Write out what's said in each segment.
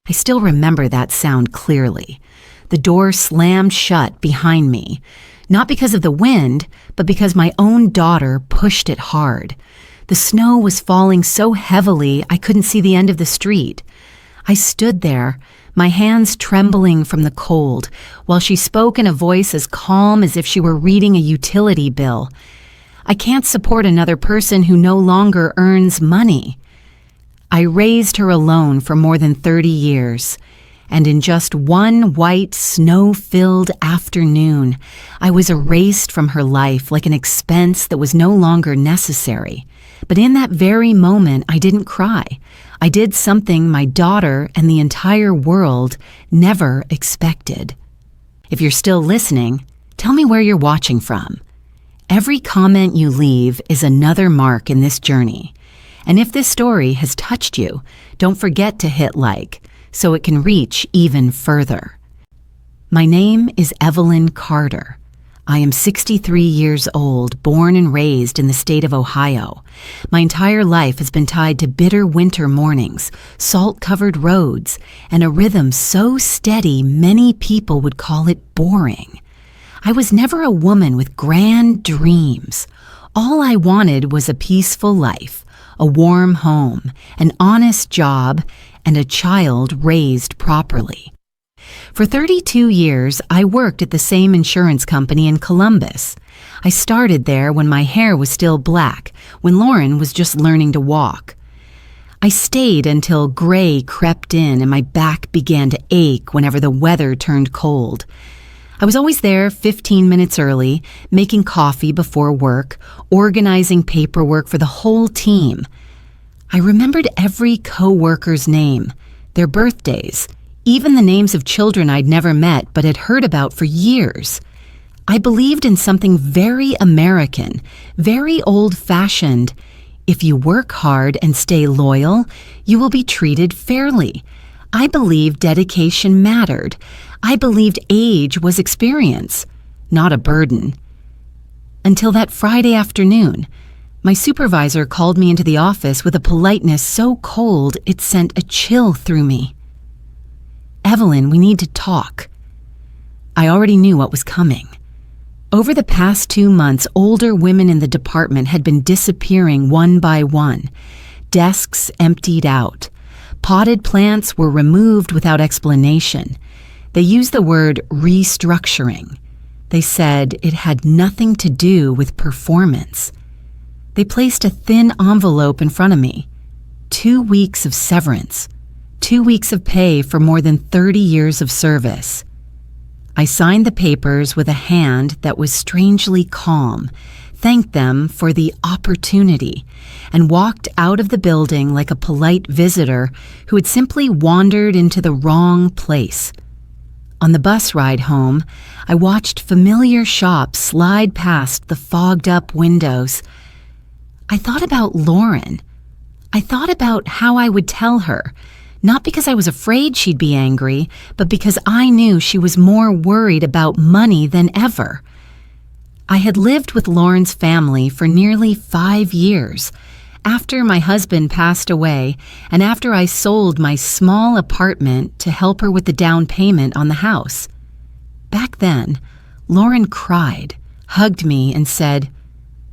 I still remember that sound clearly. The door slammed shut behind me, not because of the wind, but because my own daughter pushed it hard. The snow was falling so heavily I couldn't see the end of the street. I stood there, my hands trembling from the cold, while she spoke in a voice as calm as if she were reading a utility bill. I can't support another person who no longer earns money. I raised her alone for more than 30 years, and in just one white, snow-filled afternoon, I was erased from her life like an expense that was no longer necessary. But in that very moment, I didn't cry. I did something my daughter and the entire world never expected. If you're still listening, tell me where you're watching from. Every comment you leave is another mark in this journey. And if this story has touched you, don't forget to hit like so it can reach even further. My name is Evelyn Carter. I am 63 years old, born and raised in the state of Ohio. My entire life has been tied to bitter winter mornings, salt-covered roads, and a rhythm so steady many people would call it boring. I was never a woman with grand dreams. All I wanted was a peaceful life, a warm home, an honest job, and a child raised properly. For 32 years, I worked at the same insurance company in Columbus. I started there when my hair was still black, when Lauren was just learning to walk. I stayed until gray crept in and my back began to ache whenever the weather turned cold. I was always there 15 minutes early, making coffee before work, organizing paperwork for the whole team. I remembered every co-worker's name, their birthdays, even the names of children I'd never met but had heard about for years. I believed in something very American, very old-fashioned. If you work hard and stay loyal, you will be treated fairly. I believed dedication mattered. I believed age was experience, not a burden. Until that Friday afternoon, my supervisor called me into the office with a politeness so cold it sent a chill through me. "Evelyn, we need to talk." I already knew what was coming. Over the past 2 months, older women in the department had been disappearing one by one. Desks emptied out. Potted plants were removed without explanation. They used the word restructuring. They said it had nothing to do with performance. They placed a thin envelope in front of me. 2 weeks of severance. 2 weeks of pay for more than 30 years of service. I signed the papers with a hand that was strangely calm, thanked them for the opportunity, and walked out of the building like a polite visitor who had simply wandered into the wrong place. On the bus ride home, I watched familiar shops slide past the fogged-up windows. I thought about Lauren. I thought about how I would tell her, not because I was afraid she'd be angry, but because I knew she was more worried about money than ever. I had lived with Lauren's family for nearly 5 years. After my husband passed away, and after I sold my small apartment to help her with the down payment on the house. Back then, Lauren cried, hugged me, and said,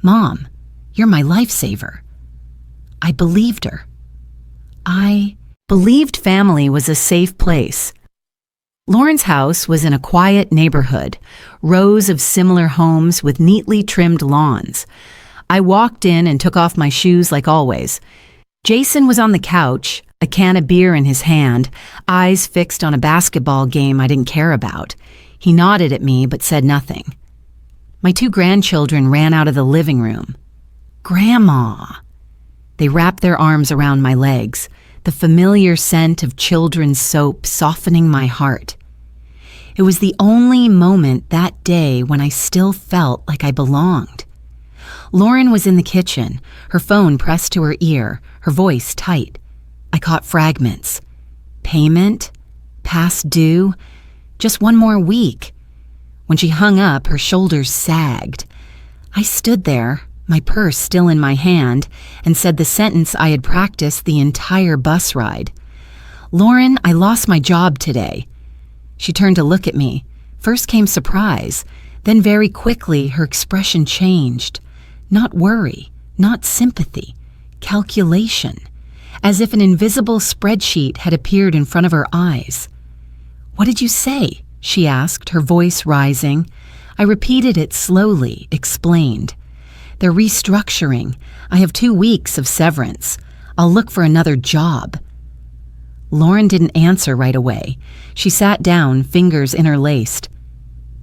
"Mom, you're my lifesaver." I believed her. I believed family was a safe place. Lauren's house was in a quiet neighborhood, rows of similar homes with neatly trimmed lawns. I walked in and took off my shoes like always. Jason was on the couch, a can of beer in his hand, eyes fixed on a basketball game I didn't care about. He nodded at me but said nothing. My 2 grandchildren ran out of the living room. "Grandma!" They wrapped their arms around my legs, the familiar scent of children's soap softening my heart. It was the only moment that day when I still felt like I belonged. Lauren was in the kitchen, her phone pressed to her ear, her voice tight. I caught fragments. Payment? Past due? Just 1 more week. When she hung up, her shoulders sagged. I stood there, my purse still in my hand, and said the sentence I had practiced the entire bus ride. "Lauren, I lost my job today." She turned to look at me. First came surprise, then very quickly her expression changed. Not worry, not sympathy, calculation, as if an invisible spreadsheet had appeared in front of her eyes. "What did you say?" she asked, her voice rising. I repeated it slowly, explained. "They're restructuring. I have 2 weeks of severance. I'll look for another job." Lauren didn't answer right away. She sat down, fingers interlaced.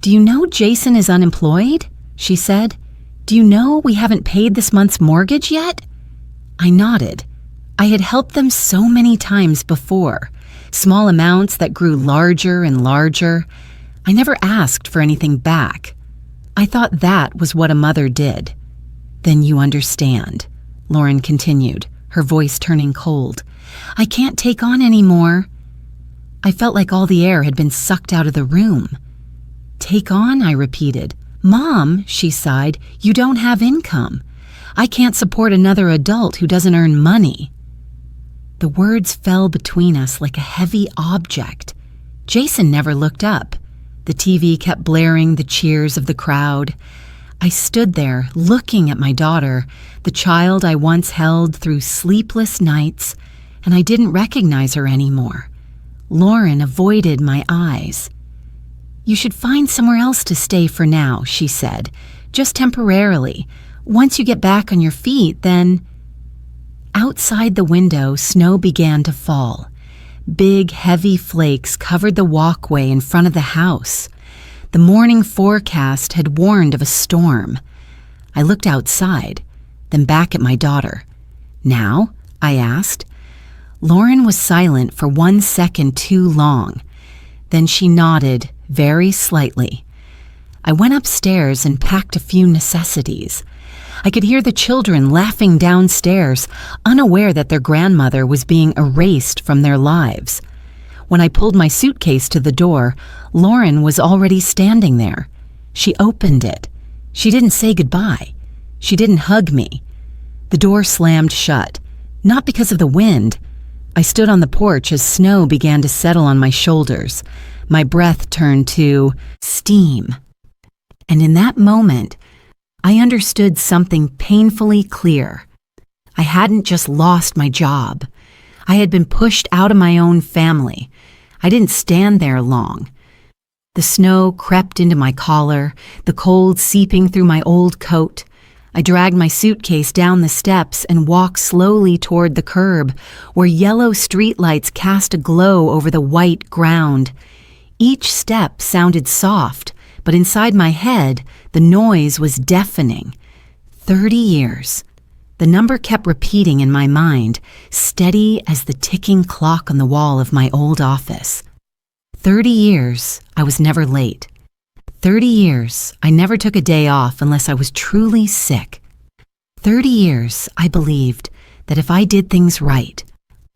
"Do you know Jason is unemployed?" she said. "Do you know we haven't paid this month's mortgage yet?" I nodded. I had helped them so many times before, small amounts that grew larger and larger. I never asked for anything back. I thought that was what a mother did. "Then you understand," Lauren continued, her voice turning cold. "I can't take on any more." I felt like all the air had been sucked out of the room. "Take on?" I repeated. "Mom," she sighed, "you don't have income. I can't support another adult who doesn't earn money." The words fell between us like a heavy object. Jason never looked up. The TV kept blaring the cheers of the crowd. I stood there, looking at my daughter, the child I once held through sleepless nights, and I didn't recognize her anymore. Lauren avoided my eyes. "You should find somewhere else to stay for now," she said, "just temporarily. Once you get back on your feet, then—" Outside the window, snow began to fall. Big, heavy flakes covered the walkway in front of the house. The morning forecast had warned of a storm. I looked outside, then back at my daughter. "Now?" I asked. Lauren was silent for 1 second too long. Then she nodded very slightly. I went upstairs and packed a few necessities. I could hear the children laughing downstairs, unaware that their grandmother was being erased from their lives. When I pulled my suitcase to the door, Lauren was already standing there. She opened it. She didn't say goodbye. She didn't hug me. The door slammed shut, not because of the wind. I stood on the porch as snow began to settle on my shoulders. My breath turned to steam. And in that moment, I understood something painfully clear. I hadn't just lost my job. I had been pushed out of my own family. I didn't stand there long. The snow crept into my collar, the cold seeping through my old coat. I dragged my suitcase down the steps and walked slowly toward the curb, where yellow streetlights cast a glow over the white ground. Each step sounded soft, but inside my head, the noise was deafening. 30 years. The number kept repeating in my mind, steady as the ticking clock on the wall of my old office. 30 years, I was never late. 30 years, I never took a day off unless I was truly sick. 30 years, I believed that if I did things right,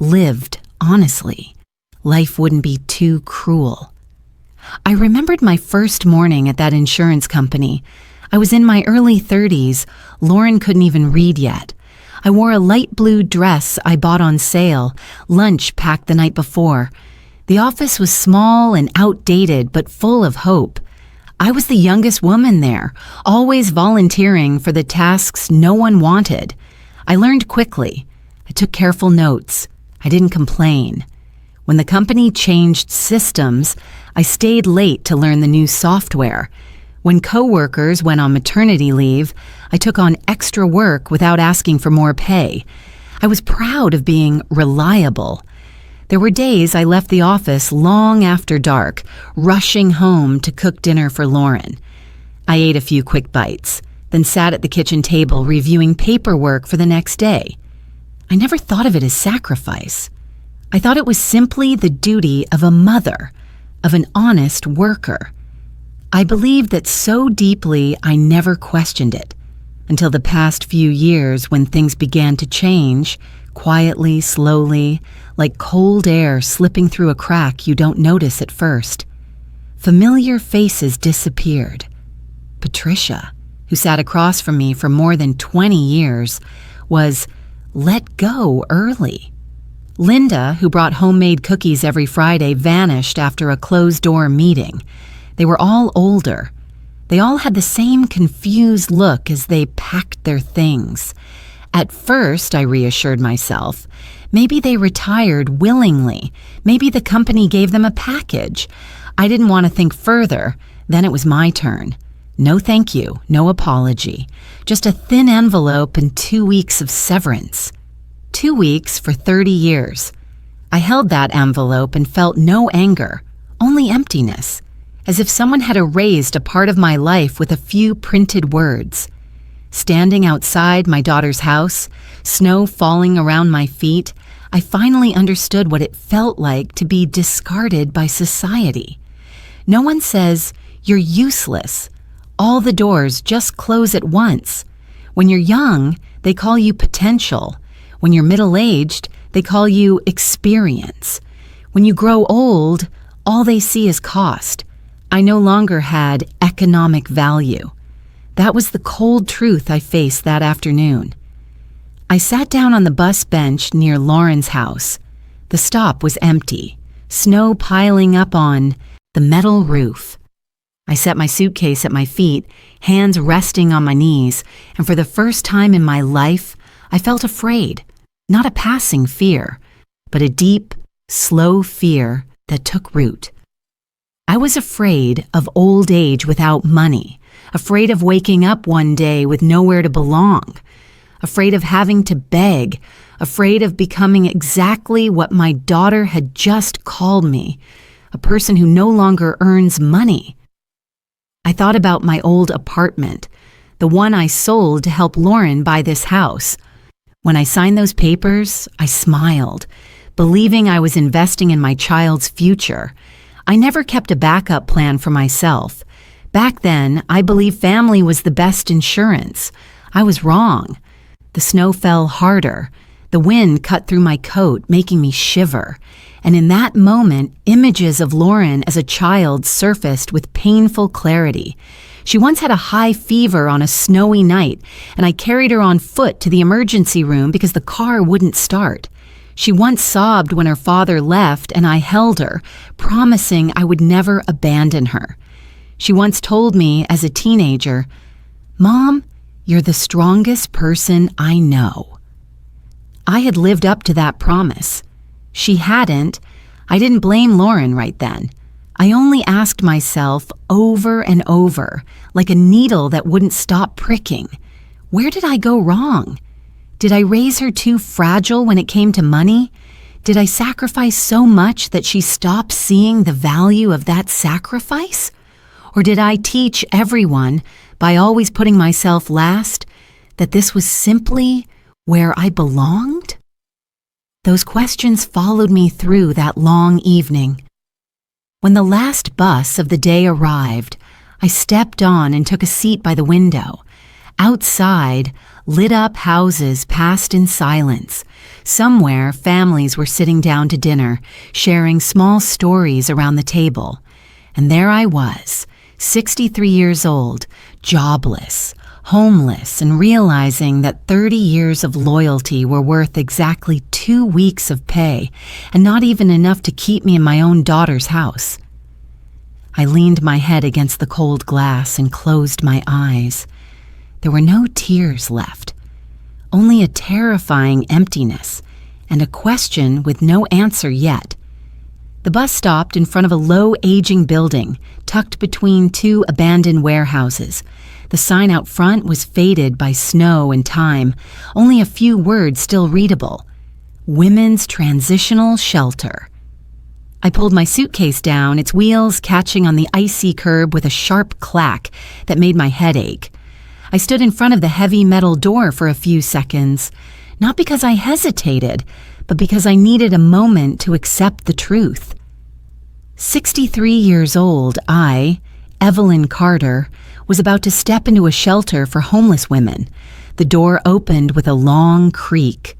lived honestly, life wouldn't be too cruel. I remembered my first morning at that insurance company. I was in my early 30s. Lauren couldn't even read yet. I wore a light blue dress I bought on sale, lunch packed the night before. The office was small and outdated, but full of hope. I was the youngest woman there, always volunteering for the tasks no one wanted. I learned quickly. I took careful notes. I didn't complain. When the company changed systems, I stayed late to learn the new software. When coworkers went on maternity leave, I took on extra work without asking for more pay. I was proud of being reliable. There were days I left the office long after dark, rushing home to cook dinner for Lauren. I ate a few quick bites, then sat at the kitchen table reviewing paperwork for the next day. I never thought of it as sacrifice. I thought it was simply the duty of a mother, of an honest worker. I believed that so deeply I never questioned it, until the past few years when things began to change, quietly, slowly, like cold air slipping through a crack you don't notice at first. Familiar faces disappeared. Patricia, who sat across from me for more than 20 years, was let go early. Linda, who brought homemade cookies every Friday, vanished after a closed-door meeting. They were all older. They all had the same confused look as they packed their things. At first, I reassured myself, maybe they retired willingly. Maybe the company gave them a package. I didn't want to think further. Then it was my turn. No thank you, no apology. Just a thin envelope and 2 weeks of severance. 2 weeks for 30 years. I held that envelope and felt no anger, only emptiness, as if someone had erased a part of my life with a few printed words. Standing outside my daughter's house, snow falling around my feet, I finally understood what it felt like to be discarded by society. No one says, "You're useless." All the doors just close at once. When you're young, they call you potential. When you're middle-aged, they call you experience. When you grow old, all they see is cost. I no longer had economic value. That was the cold truth I faced that afternoon. I sat down on the bus bench near Lauren's house. The stop was empty, snow piling up on the metal roof. I set my suitcase at my feet, hands resting on my knees, and for the first time in my life, I felt afraid. Not a passing fear, but a deep, slow fear that took root. I was afraid of old age without money, afraid of waking up one day with nowhere to belong, afraid of having to beg, afraid of becoming exactly what my daughter had just called me, a person who no longer earns money. I thought about my old apartment, the one I sold to help Lauren buy this house. When I signed those papers, I smiled, believing I was investing in my child's future. I never kept a backup plan for myself. Back then, I believed family was the best insurance. I was wrong. The snow fell harder. The wind cut through my coat, making me shiver. And in that moment, images of Lauren as a child surfaced with painful clarity. She once had a high fever on a snowy night, and I carried her on foot to the emergency room because the car wouldn't start. She once sobbed when her father left, and I held her, promising I would never abandon her. She once told me as a teenager, "Mom, you're the strongest person I know." I had lived up to that promise. She hadn't. I didn't blame Lauren right then. I only asked myself over and over, like a needle that wouldn't stop pricking, where did I go wrong? Did I raise her too fragile when it came to money? Did I sacrifice so much that she stopped seeing the value of that sacrifice? Or did I teach everyone, by always putting myself last, that this was simply where I belonged? Those questions followed me through that long evening. When the last bus of the day arrived, I stepped on and took a seat by the window. Outside, lit-up houses passed in silence. Somewhere, families were sitting down to dinner, sharing small stories around the table. And there I was, 63 years old, jobless, homeless, and realizing that 30 years of loyalty were worth exactly 2 weeks of pay, and not even enough to keep me in my own daughter's house. I leaned my head against the cold glass and closed my eyes. There were no tears left, only a terrifying emptiness, and a question with no answer yet. The bus stopped in front of a low, aging building, tucked between 2 abandoned warehouses. The sign out front was faded by snow and time, only a few words still readable. Women's Transitional Shelter. I pulled my suitcase down, its wheels catching on the icy curb with a sharp clack that made my head ache. I stood in front of the heavy metal door for a few seconds, not because I hesitated, but because I needed a moment to accept the truth. 63 years old, I, Evelyn Carter, was about to step into a shelter for homeless women. The door opened with a long creak.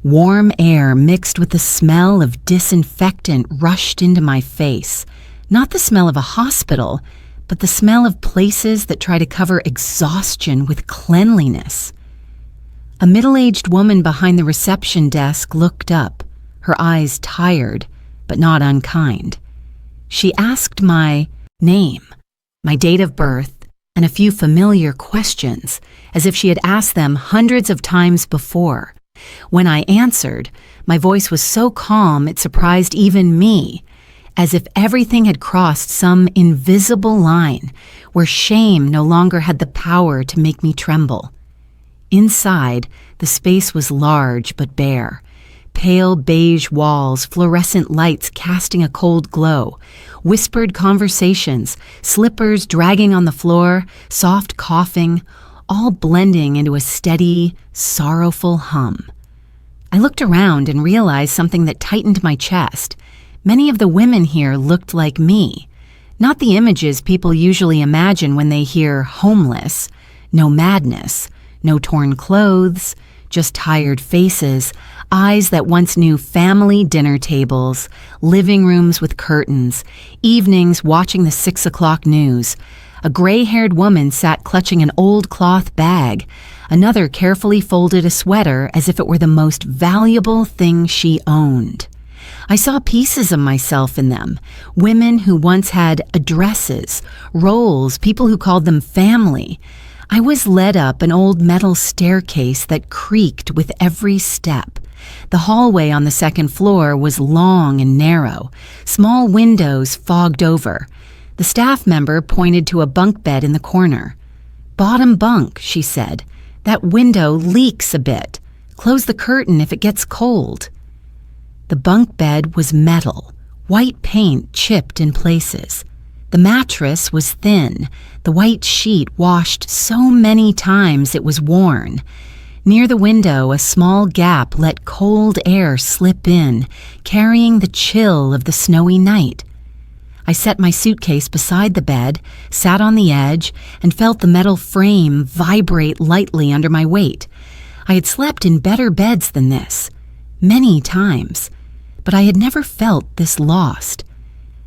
Warm air mixed with the smell of disinfectant rushed into my face. Not the smell of a hospital, but the smell of places that try to cover exhaustion with cleanliness. A middle-aged woman behind the reception desk looked up, her eyes tired but not unkind. She asked my name, my date of birth, and a few familiar questions, as if she had asked them hundreds of times before. When I answered, my voice was so calm it surprised even me, as if everything had crossed some invisible line where shame no longer had the power to make me tremble. Inside, the space was large but bare. Pale beige walls, fluorescent lights casting a cold glow, whispered conversations, slippers dragging on the floor, soft coughing, all blending into a steady, sorrowful hum. I looked around and realized something that tightened my chest. Many of the women here looked like me, not the images people usually imagine when they hear homeless. No madness, no torn clothes, just tired faces, eyes that once knew family dinner tables, living rooms with curtains, evenings watching the 6 o'clock news. A gray-haired woman sat clutching an old cloth bag. Another carefully folded a sweater as if it were the most valuable thing she owned. I saw pieces of myself in them, women who once had addresses, roles, people who called them family. I was led up an old metal staircase that creaked with every step. The hallway on the second floor was long and narrow, small windows fogged over. The staff member pointed to a bunk bed in the corner. "Bottom bunk," she said. "That window leaks a bit. Close the curtain if it gets cold." The bunk bed was metal, white paint chipped in places. The mattress was thin, the white sheet washed so many times it was worn. Near the window, a small gap let cold air slip in, carrying the chill of the snowy night. I set my suitcase beside the bed, sat on the edge, and felt the metal frame vibrate lightly under my weight. I had slept in better beds than this, many times, but I had never felt this lost.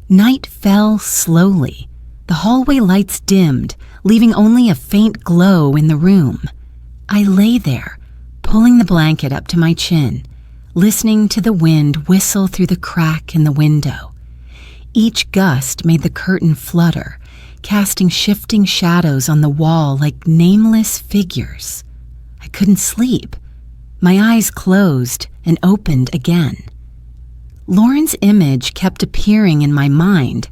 Night fell slowly. The hallway lights dimmed, leaving only a faint glow in the room. I lay there, pulling the blanket up to my chin, listening to the wind whistle through the crack in the window. Each gust made the curtain flutter, casting shifting shadows on the wall like nameless figures. I couldn't sleep. My eyes closed and opened again. Lauren's image kept appearing in my mind,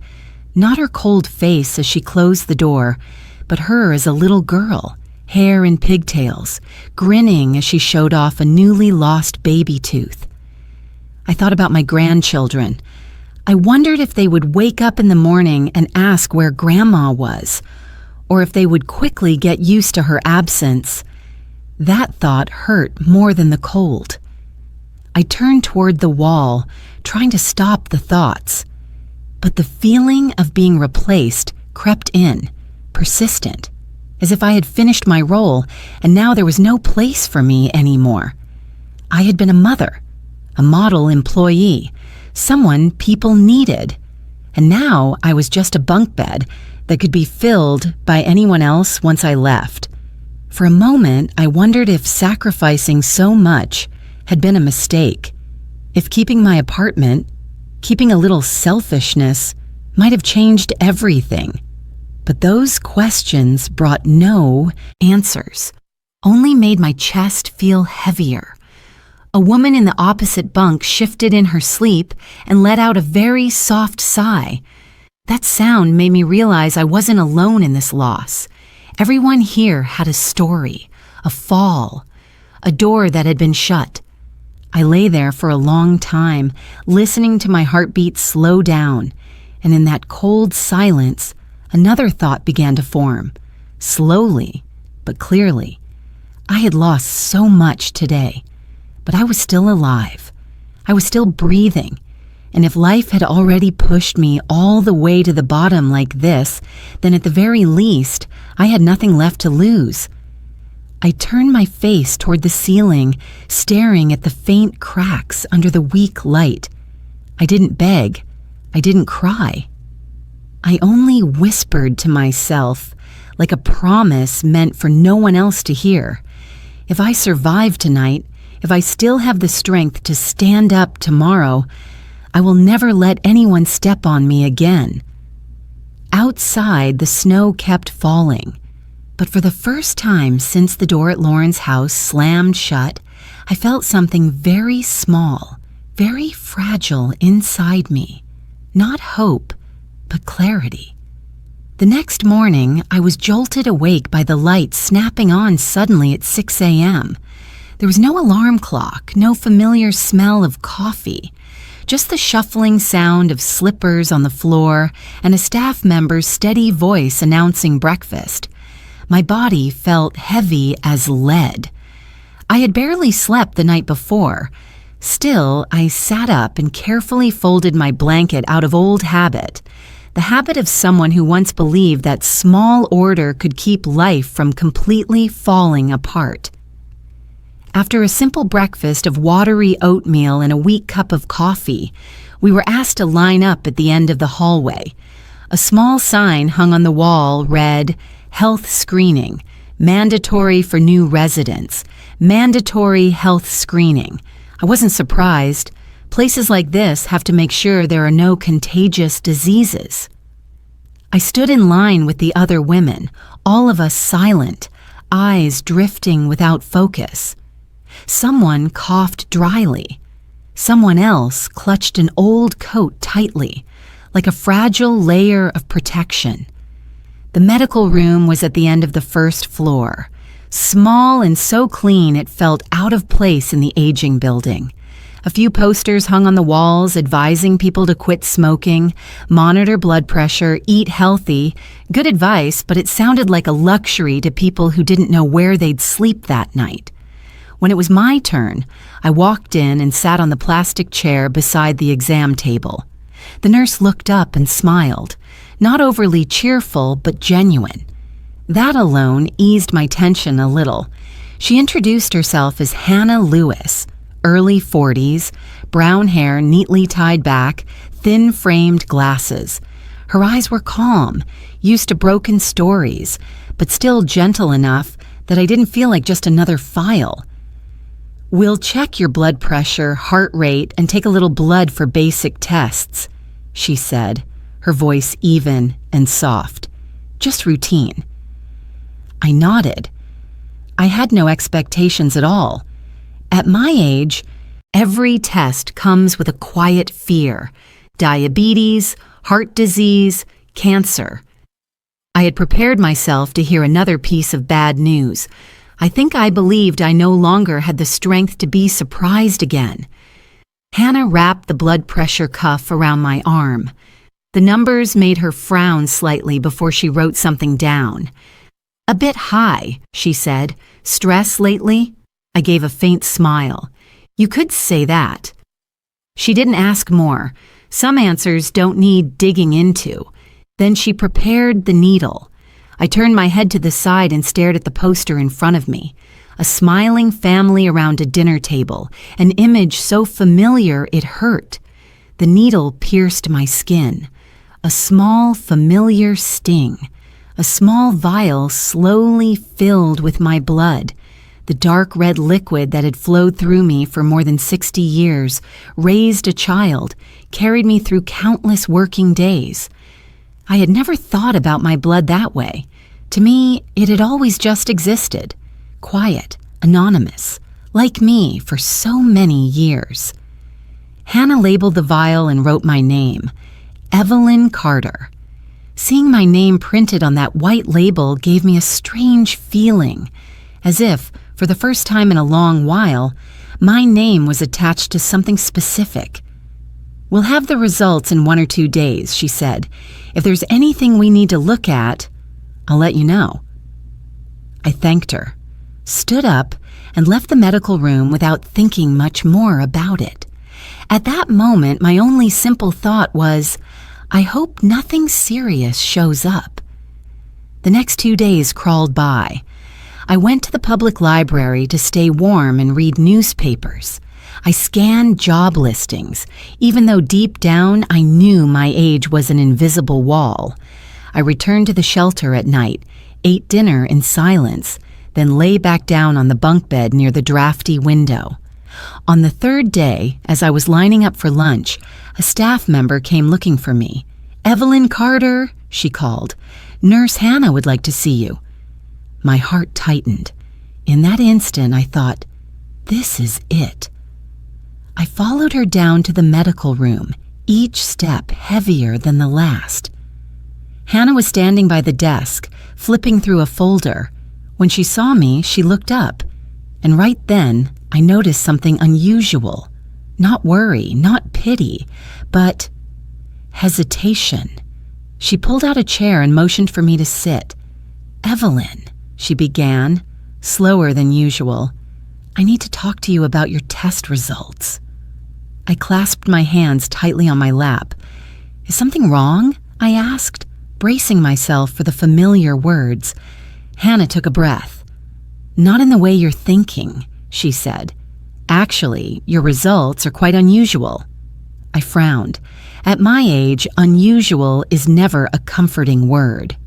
not her cold face as she closed the door, but her as a little girl, hair in pigtails, grinning as she showed off a newly lost baby tooth. I thought about my grandchildren. I wondered if they would wake up in the morning and ask where Grandma was, or if they would quickly get used to her absence. That thought hurt more than the cold. I turned toward the wall, trying to stop the thoughts. But the feeling of being replaced crept in, persistent, as if I had finished my role and now there was no place for me anymore. I had been a mother, a model employee, someone people needed, and now I was just a bunk bed that could be filled by anyone else once I left. For a moment, I wondered if sacrificing so much had been a mistake, if keeping my apartment, keeping a little selfishness, might have changed everything. But those questions brought no answers, only made my chest feel heavier. A woman in the opposite bunk shifted in her sleep and let out a very soft sigh. That sound made me realize I wasn't alone in this loss. Everyone here had a story, a fall, a door that had been shut. I lay there for a long time, listening to my heartbeat slow down, and in that cold silence, another thought began to form, slowly but clearly. I had lost so much today, but I was still alive. I was still breathing, and if life had already pushed me all the way to the bottom like this, then at the very least, I had nothing left to lose. I turned my face toward the ceiling, staring at the faint cracks under the weak light. I didn't beg. I didn't cry. I only whispered to myself, like a promise meant for no one else to hear. If I survive tonight, If I still have the strength to stand up tomorrow, I will never let anyone step on me again. Outside, the snow kept falling, but for the first time since the door at Lauren's house slammed shut, I felt something very small, very fragile inside me. Not hope, but clarity. The next morning, I was jolted awake by the light snapping on suddenly at 6 a.m. There was no alarm clock, no familiar smell of coffee, just the shuffling sound of slippers on the floor and a staff member's steady voice announcing breakfast. My body felt heavy as lead. I had barely slept the night before. Still, I sat up and carefully folded my blanket out of old habit, the habit of someone who once believed that small order could keep life from completely falling apart. After a simple breakfast of watery oatmeal and a weak cup of coffee, we were asked to line up at the end of the hallway. A small sign hung on the wall read, "Health Screening, Mandatory for New Residents, Mandatory Health Screening." I wasn't surprised. Places like this have to make sure there are no contagious diseases. I stood in line with the other women, all of us silent, eyes drifting without focus. Someone coughed dryly. Someone else clutched an old coat tightly, like a fragile layer of protection. The medical room was at the end of the first floor, small and so clean it felt out of place in the aging building. A few posters hung on the walls advising people to quit smoking, monitor blood pressure, eat healthy. Good advice, but it sounded like a luxury to people who didn't know where they'd sleep that night. When it was my turn, I walked in and sat on the plastic chair beside the exam table. The nurse looked up and smiled, not overly cheerful, but genuine. That alone eased my tension a little. She introduced herself as Hannah Lewis, early 40s, brown hair neatly tied back, thin-framed glasses. Her eyes were calm, used to broken stories, but still gentle enough that I didn't feel like just another file. "We'll check your blood pressure, heart rate, and take a little blood for basic tests," she said, her voice even and soft. "Just routine." I nodded. I had no expectations at all. At my age, every test comes with a quiet fear: diabetes, heart disease, cancer. I had prepared myself to hear another piece of bad news. I think I believed I no longer had the strength to be surprised again. Hannah wrapped the blood pressure cuff around my arm. The numbers made her frown slightly before she wrote something down. "A bit high," she said. "Stress lately?" I gave a faint smile. "You could say that." She didn't ask more. Some answers don't need digging into. Then she prepared the needle. I turned my head to the side and stared at the poster in front of me. A smiling family around a dinner table, an image so familiar it hurt. The needle pierced my skin. A small, familiar sting. A small vial slowly filled with my blood. The dark red liquid that had flowed through me for more than 60 years, raised a child, carried me through countless working days. I had never thought about my blood that way. To me, it had always just existed, quiet, anonymous, like me for so many years. Hannah labeled the vial and wrote my name, Evelyn Carter. Seeing my name printed on that white label gave me a strange feeling, as if, for the first time in a long while, my name was attached to something specific. "We'll have the results in 1 or 2 days," she said. "If there's anything we need to look at, I'll let you know." I thanked her, stood up, and left the medical room without thinking much more about it. At that moment, my only simple thought was, I hope nothing serious shows up. The next 2 days crawled by. I went to the public library to stay warm and read newspapers. I scanned job listings, even though deep down I knew my age was an invisible wall. I returned to the shelter at night, ate dinner in silence, then lay back down on the bunk bed near the drafty window. On the third day, as I was lining up for lunch, a staff member came looking for me. "Evelyn Carter," she called. "Nurse Hannah would like to see you." My heart tightened. In that instant, I thought, this is it. I followed her down to the medical room, each step heavier than the last. Hannah was standing by the desk, flipping through a folder. When she saw me, she looked up, and right then, I noticed something unusual. Not worry, not pity, but hesitation. She pulled out a chair and motioned for me to sit. "Evelyn," she began, slower than usual, "I need to talk to you about your test results." I clasped my hands tightly on my lap. "Is something wrong?" I asked, bracing myself for the familiar words. Hannah took a breath. "Not in the way you're thinking," she said. "Actually, your results are quite unusual." I frowned. At my age, unusual is never a comforting word.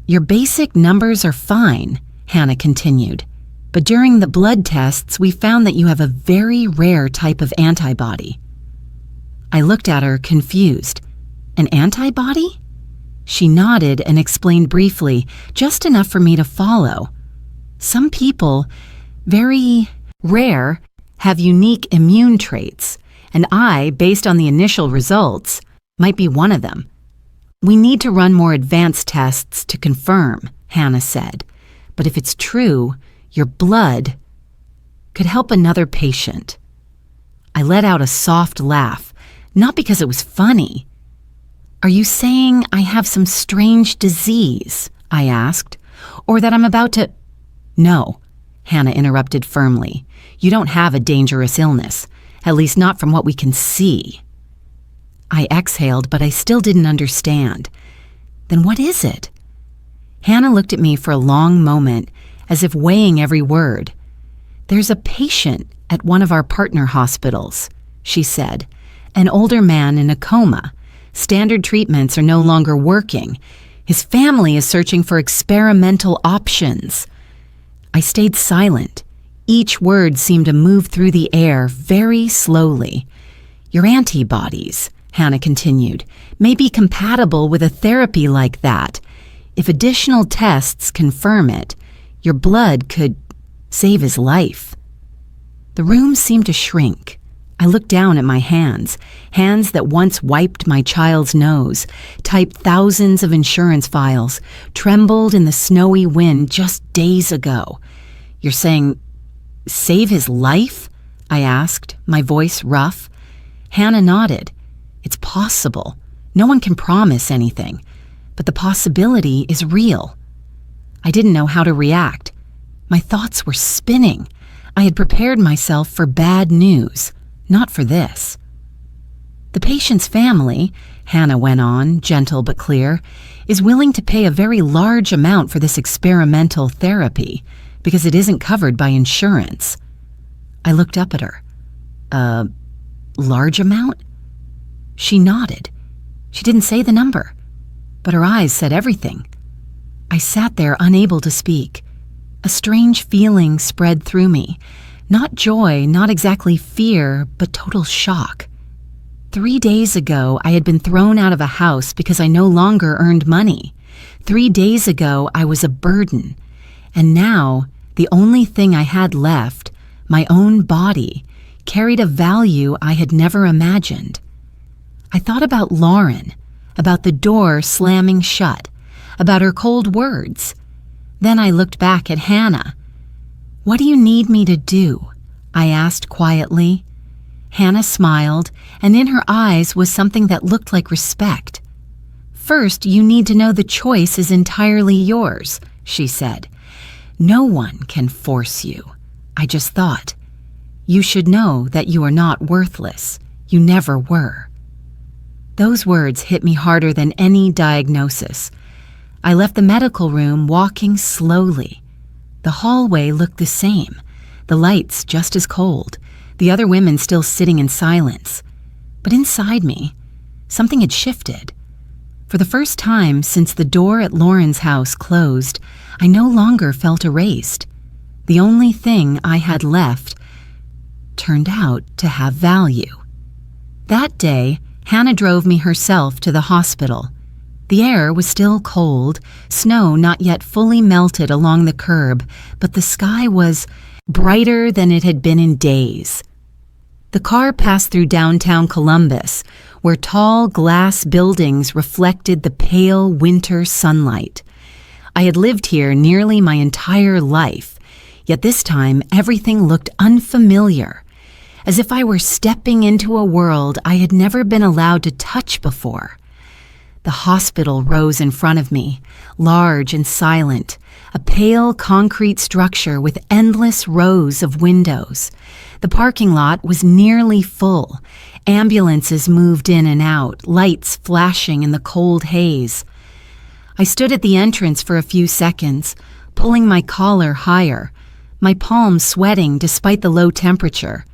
"Your basic numbers are fine," Hannah continued. "But during the blood tests, we found that you have a very rare type of antibody." I looked at her, confused. "An antibody?" She nodded and explained briefly, just enough for me to follow. "Some people, very rare, have unique immune traits, and I, based on the initial results, might be one of them. We need to run more advanced tests to confirm," Hannah said. "But if it's true, your blood could help another patient." I let out a soft laugh, not because it was funny. "Are you saying I have some strange disease?" I asked. "Or that I'm about to—" "No," Hannah interrupted firmly. "You don't have a dangerous illness, at least not from what we can see." I exhaled, but I still didn't understand. "Then what is it?" Hannah looked at me for a long moment, as if weighing every word. "There's a patient at one of our partner hospitals," she said. "An older man in a coma. Standard treatments are no longer working. His family is searching for experimental options." I stayed silent. Each word seemed to move through the air very slowly. "Your antibodies," Hannah continued, "may be compatible with a therapy like that. If additional tests confirm it, your blood could save his life." The room seemed to shrink. I looked down at my hands that once wiped my child's nose, typed thousands of insurance files, trembled in the snowy wind just days ago. "You're saying, save his life?" I asked, my voice rough. Hannah nodded. "It's possible. No one can promise anything, but the possibility is real." I didn't know how to react. My thoughts were spinning. I had prepared myself for bad news. Not for this. "The patient's family," Hannah went on, gentle but clear, "is willing to pay a very large amount for this experimental therapy because it isn't covered by insurance." I looked up at her. "A large amount?" She nodded. She didn't say the number, but her eyes said everything. I sat there unable to speak. A strange feeling spread through me. Not joy, not exactly fear, but total shock. 3 days ago, I had been thrown out of a house because I no longer earned money. 3 days ago, I was a burden. And now, the only thing I had left, my own body, carried a value I had never imagined. I thought about Lauren, about the door slamming shut, about her cold words. Then I looked back at Hannah. "What do you need me to do?" I asked quietly. Hannah smiled, and in her eyes was something that looked like respect. "First, you need to know the choice is entirely yours," she said. "No one can force you." I just thought, "You should know that you are not worthless. You never were." Those words hit me harder than any diagnosis. I left the medical room walking slowly. The hallway looked the same, the lights just as cold, the other women still sitting in silence. But inside me, something had shifted. For the first time since the door at Lauren's house closed, I no longer felt erased. The only thing I had left turned out to have value. That day, Hannah drove me herself to the hospital. The air was still cold, snow not yet fully melted along the curb, but the sky was brighter than it had been in days. The car passed through downtown Columbus, where tall glass buildings reflected the pale winter sunlight. I had lived here nearly my entire life, yet this time everything looked unfamiliar, as if I were stepping into a world I had never been allowed to touch before. The hospital rose in front of me, large and silent, a pale concrete structure with endless rows of windows. The parking lot was nearly full. Ambulances moved in and out, lights flashing in the cold haze. I stood at the entrance for a few seconds, pulling my collar higher, my palms sweating despite the low temperature.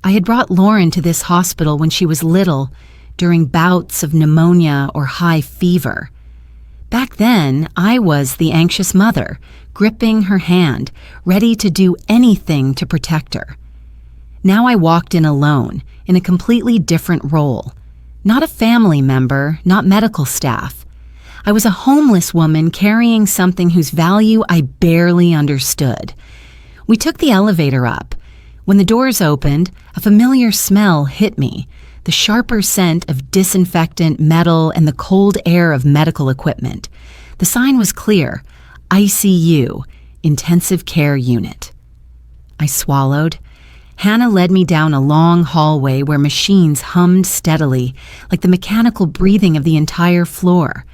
I had brought Lauren to this hospital when she was little, during bouts of pneumonia or high fever. Back then, I was the anxious mother, gripping her hand, ready to do anything to protect her. Now I walked in alone, in a completely different role. Not a family member, not medical staff. I was a homeless woman carrying something whose value I barely understood. We took the elevator up. When the doors opened, a familiar smell hit me, the sharper scent of disinfectant, metal, and the cold air of medical equipment. The sign was clear: ICU, Intensive Care Unit. I swallowed. Hannah led me down a long hallway where machines hummed steadily, like the mechanical breathing of the entire floor.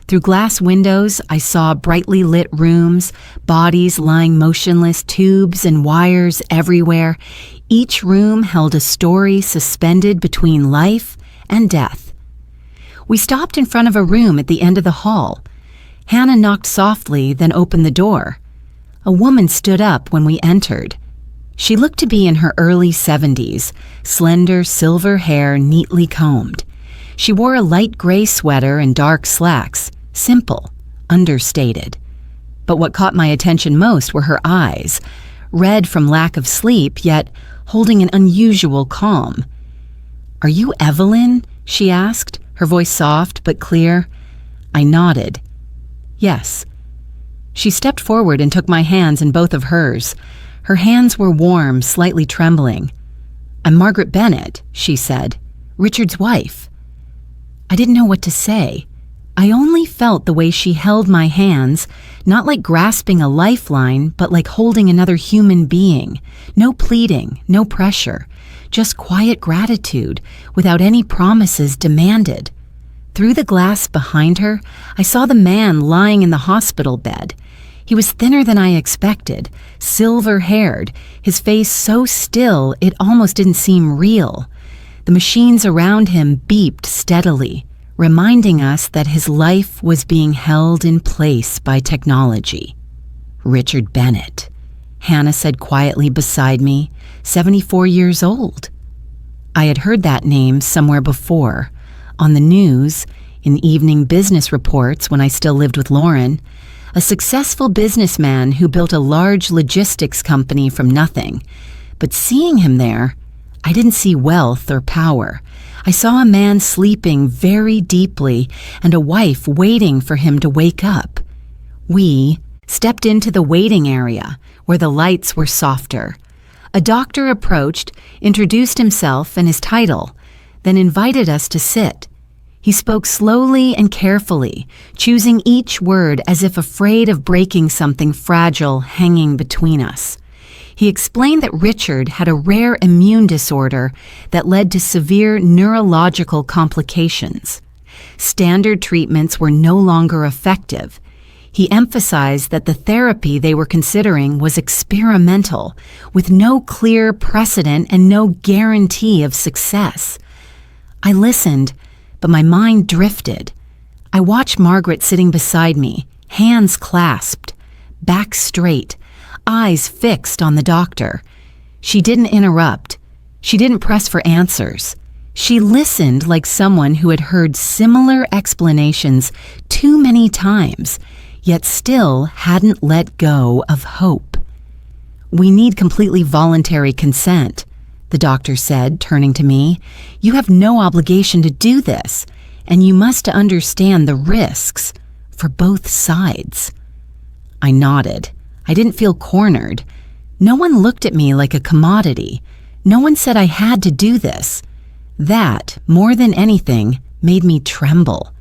Through glass windows, I saw brightly lit rooms, bodies lying motionless, tubes and wires everywhere. Each room held a story suspended between life and death. We stopped in front of a room at the end of the hall. Hannah knocked softly, then opened the door. A woman stood up when we entered. She looked to be in her early 70s, slender silver hair neatly combed. She wore a light gray sweater and dark slacks, simple, understated. But what caught my attention most were her eyes, red from lack of sleep, yet holding an unusual calm. "Are you Evelyn?" she asked, her voice soft but clear. I nodded. Yes. She stepped forward and took my hands in both of hers. Her hands were warm, slightly trembling. "I'm Margaret Bennett," she said, "Richard's wife." I didn't know what to say. I only felt the way she held my hands, not like grasping a lifeline, but like holding another human being. No pleading, no pressure, just quiet gratitude, without any promises demanded. Through the glass behind her, I saw the man lying in the hospital bed. He was thinner than I expected, silver-haired, his face so still it almost didn't seem real. The machines around him beeped steadily, reminding us that his life was being held in place by technology. Richard Bennett, Hannah said quietly beside me, 74 years old. I had heard that name somewhere before, on the news, in evening business reports when I still lived with Lauren. A successful businessman who built a large logistics company from nothing. But seeing him there, I didn't see wealth or power. I saw a man sleeping very deeply and a wife waiting for him to wake up. We stepped into the waiting area, where the lights were softer. A doctor approached, introduced himself and his title, then invited us to sit. He spoke slowly and carefully, choosing each word as if afraid of breaking something fragile hanging between us. He explained that Richard had a rare immune disorder that led to severe neurological complications. Standard treatments were no longer effective. He emphasized that the therapy they were considering was experimental, with no clear precedent and no guarantee of success. I listened, but my mind drifted. I watched Margaret sitting beside me, hands clasped, back straight, eyes fixed on the doctor. She didn't interrupt. She didn't press for answers. She listened like someone who had heard similar explanations too many times, yet still hadn't let go of hope. "We need completely voluntary consent," the doctor said, turning to me. "You have no obligation to do this, and you must understand the risks for both sides." I nodded. I didn't feel cornered. No one looked at me like a commodity. No one said I had to do this. That, more than anything, made me tremble.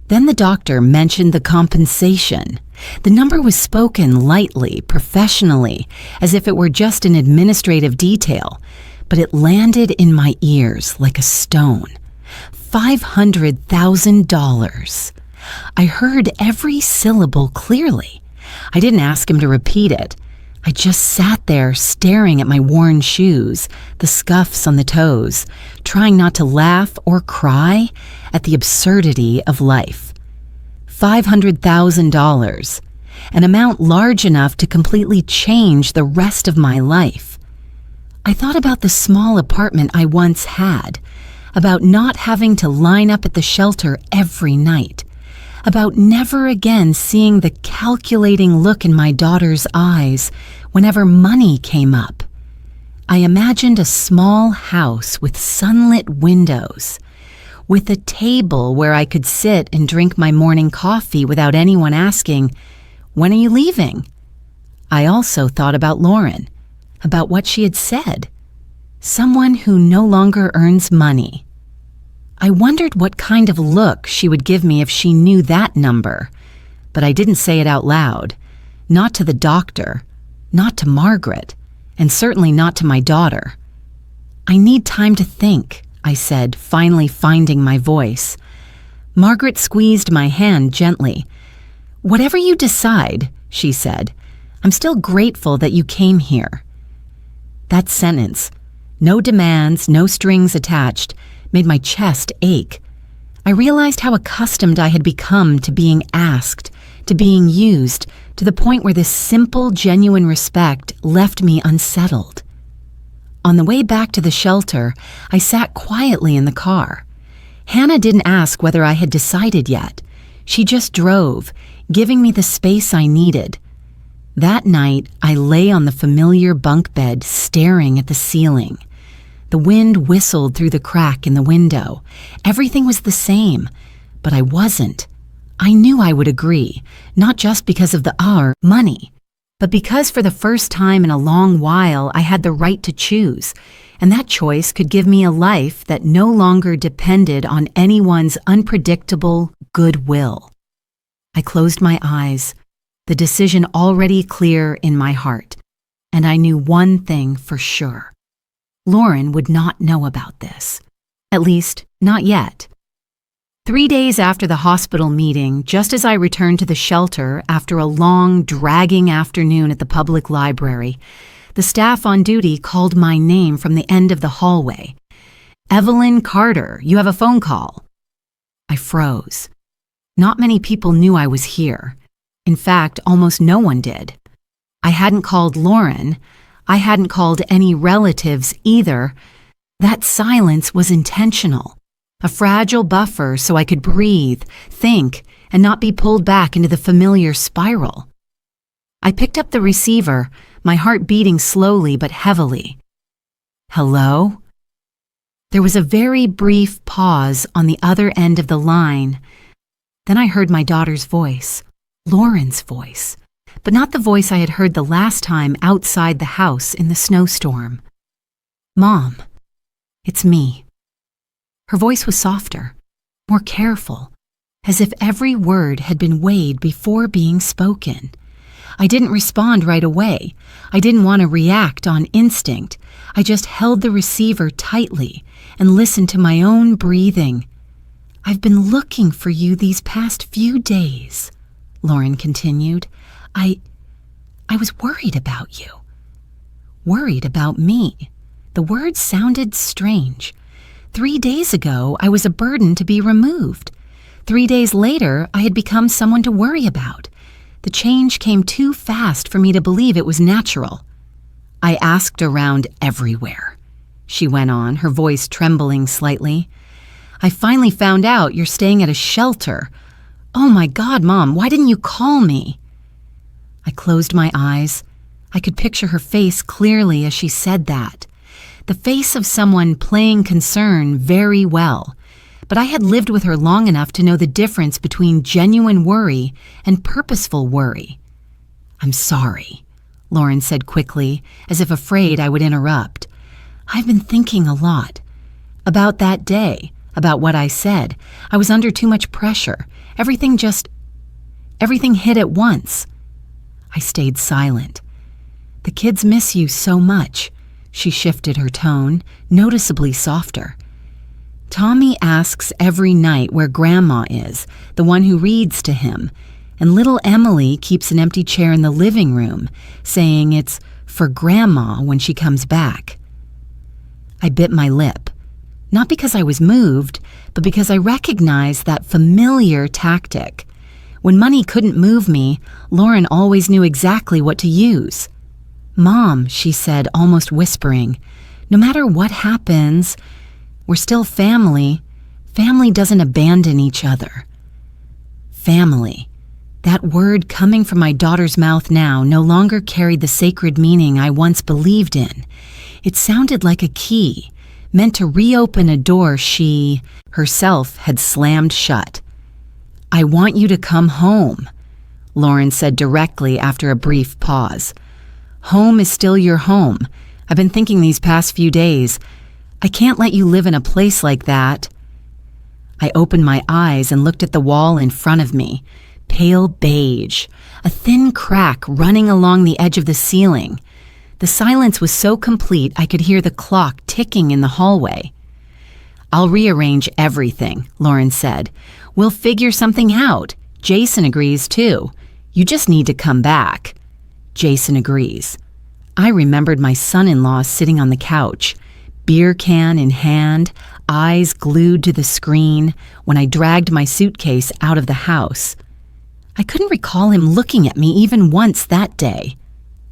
Then the doctor mentioned the compensation. The number was spoken lightly, professionally, as if it were just an administrative detail, but it landed in my ears like a stone. $500,000. I heard every syllable clearly. I didn't ask him to repeat it. I just sat there staring at my worn shoes, the scuffs on the toes, trying not to laugh or cry at the absurdity of life. $500,000, an amount large enough to completely change the rest of my life. I thought about the small apartment I once had, about not having to line up at the shelter every night, about never again seeing the calculating look in my daughter's eyes whenever money came up. I imagined a small house with sunlit windows, with a table where I could sit and drink my morning coffee without anyone asking, "When are you leaving?" I also thought about Lauren, about what she had said. Someone who no longer earns money. I wondered what kind of look she would give me if she knew that number, but I didn't say it out loud. Not to the doctor, not to Margaret, and certainly not to my daughter. "I need time to think," I said, finally finding my voice. Margaret squeezed my hand gently. "Whatever you decide," she said, "I'm still grateful that you came here." That sentence, no demands, no strings attached, made my chest ache. I realized how accustomed I had become to being asked, to being used, to the point where this simple, genuine respect left me unsettled. On the way back to the shelter, I sat quietly in the car. Hannah didn't ask whether I had decided yet. She just drove, giving me the space I needed. That night, I lay on the familiar bunk bed, staring at the ceiling. The wind whistled through the crack in the window. Everything was the same, but I wasn't. I knew I would agree, not just because of the money, but because for the first time in a long while I had the right to choose, and that choice could give me a life that no longer depended on anyone's unpredictable goodwill. I closed my eyes, the decision already clear in my heart, and I knew one thing for sure. Lauren would not know about this. At least, not yet. 3 days after the hospital meeting, just as I returned to the shelter after a long, dragging afternoon at the public library, the staff on duty called my name from the end of the hallway. "Evelyn Carter, you have a phone call." I froze. Not many people knew I was here. In fact, almost no one did. I hadn't called Lauren. I hadn't called any relatives either. That silence was intentional, a fragile buffer so I could breathe, think, and not be pulled back into the familiar spiral. I picked up the receiver, my heart beating slowly but heavily. "Hello?" There was a very brief pause on the other end of the line. Then I heard my daughter's voice, Lauren's voice, but not the voice I had heard the last time outside the house in the snowstorm. "Mom, it's me." Her voice was softer, more careful, as if every word had been weighed before being spoken. I didn't respond right away. I didn't want to react on instinct. I just held the receiver tightly and listened to my own breathing. "I've been looking for you these past few days," Lauren continued. I was worried about you. Worried about me. The words sounded strange. 3 days ago, I was a burden to be removed. 3 days later, I had become someone to worry about. The change came too fast for me to believe it was natural. "I asked around everywhere," she went on, her voice trembling slightly. "I finally found out you're staying at a shelter. Oh my God, Mom, why didn't you call me?" I closed my eyes. I could picture her face clearly as she said that. the face of someone playing concern very well, but I had lived with her long enough to know the difference between genuine worry and purposeful worry. "I'm sorry," Lauren said quickly, as if afraid I would interrupt. "I've been thinking a lot. About that day, about what I said. I was under too much pressure. Everything hit at once." I stayed silent. "The kids miss you so much." She shifted her tone, noticeably softer. "Tommy asks every night where Grandma is, the one who reads to him, and little Emily keeps an empty chair in the living room, saying it's for Grandma when she comes back." I bit my lip, not because I was moved, but because I recognized that familiar tactic. When money couldn't move me, Lauren always knew exactly what to use. "Mom," she said, almost whispering, "no matter what happens, we're still family. Family doesn't abandon each other." Family. That word coming from my daughter's mouth now no longer carried the sacred meaning I once believed in. It sounded like a key, meant to reopen a door she, herself, had slammed shut. "I want you to come home," Lauren said directly after a brief pause. "Home is still your home. I've been thinking these past few days. I can't let you live in a place like that." I opened my eyes and looked at the wall in front of me. Pale beige, a thin crack running along the edge of the ceiling. The silence was so complete I could hear the clock ticking in the hallway. "I'll rearrange everything," Lauren said. "We'll figure something out. Jason agrees too. You just need to come back." Jason agrees. I remembered my son-in-law sitting on the couch, beer can in hand, eyes glued to the screen, when I dragged my suitcase out of the house. I couldn't recall him looking at me even once that day.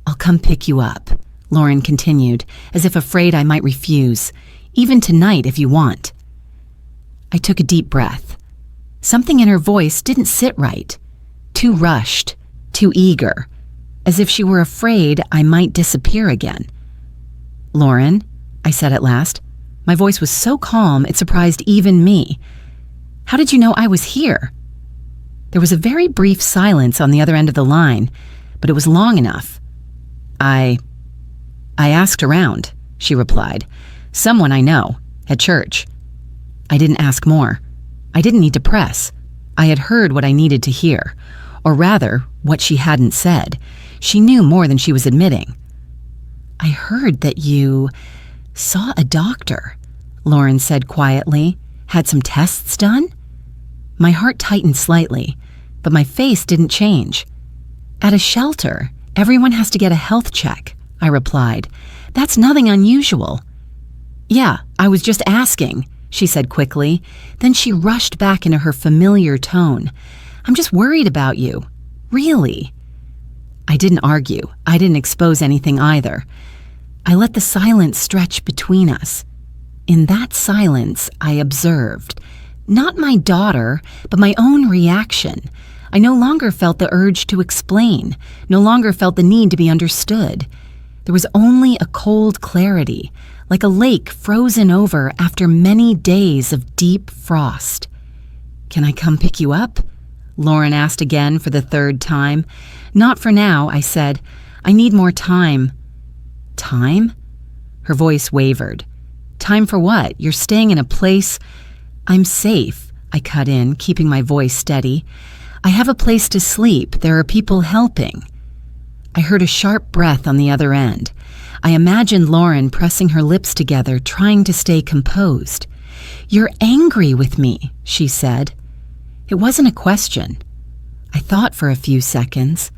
"I'll come pick you up," Lauren continued, as if afraid I might refuse. "Even tonight if you want." I took a deep breath. Something in her voice didn't sit right. Too rushed, too eager, as if she were afraid I might disappear again. "Lauren," I said at last. My voice was so calm it surprised even me. "How did you know I was here?" There was a very brief silence on the other end of the line, but it was long enough. I asked around," she replied. "Someone I know, at church." I didn't ask more. I didn't need to press. I had heard what I needed to hear, or rather, what she hadn't said. She knew more than she was admitting. "I heard that you saw a doctor," Lauren said quietly. "Had some tests done?" My heart tightened slightly, but my face didn't change. "At a shelter, everyone has to get a health check," I replied. "That's nothing unusual." "Yeah, I was just asking," she said quickly. Then she rushed back into her familiar tone. "I'm just worried about you. Really." I didn't argue. I didn't expose anything either. I let the silence stretch between us. In that silence, I observed, not my daughter, but my own reaction. I no longer felt the urge to explain, no longer felt the need to be understood. There was only a cold clarity, like a lake frozen over after many days of deep frost. "Can I come pick you up?" Lauren asked again for the third time. "Not for now," I said. "I need more time." "Time?" Her voice wavered. "Time for what? You're staying in a place—" "I'm safe," I cut in, keeping my voice steady. "I have a place to sleep. There are people helping." I heard a sharp breath on the other end. I imagined Lauren pressing her lips together, trying to stay composed. "You're angry with me," she said. It wasn't a question. I thought for a few seconds.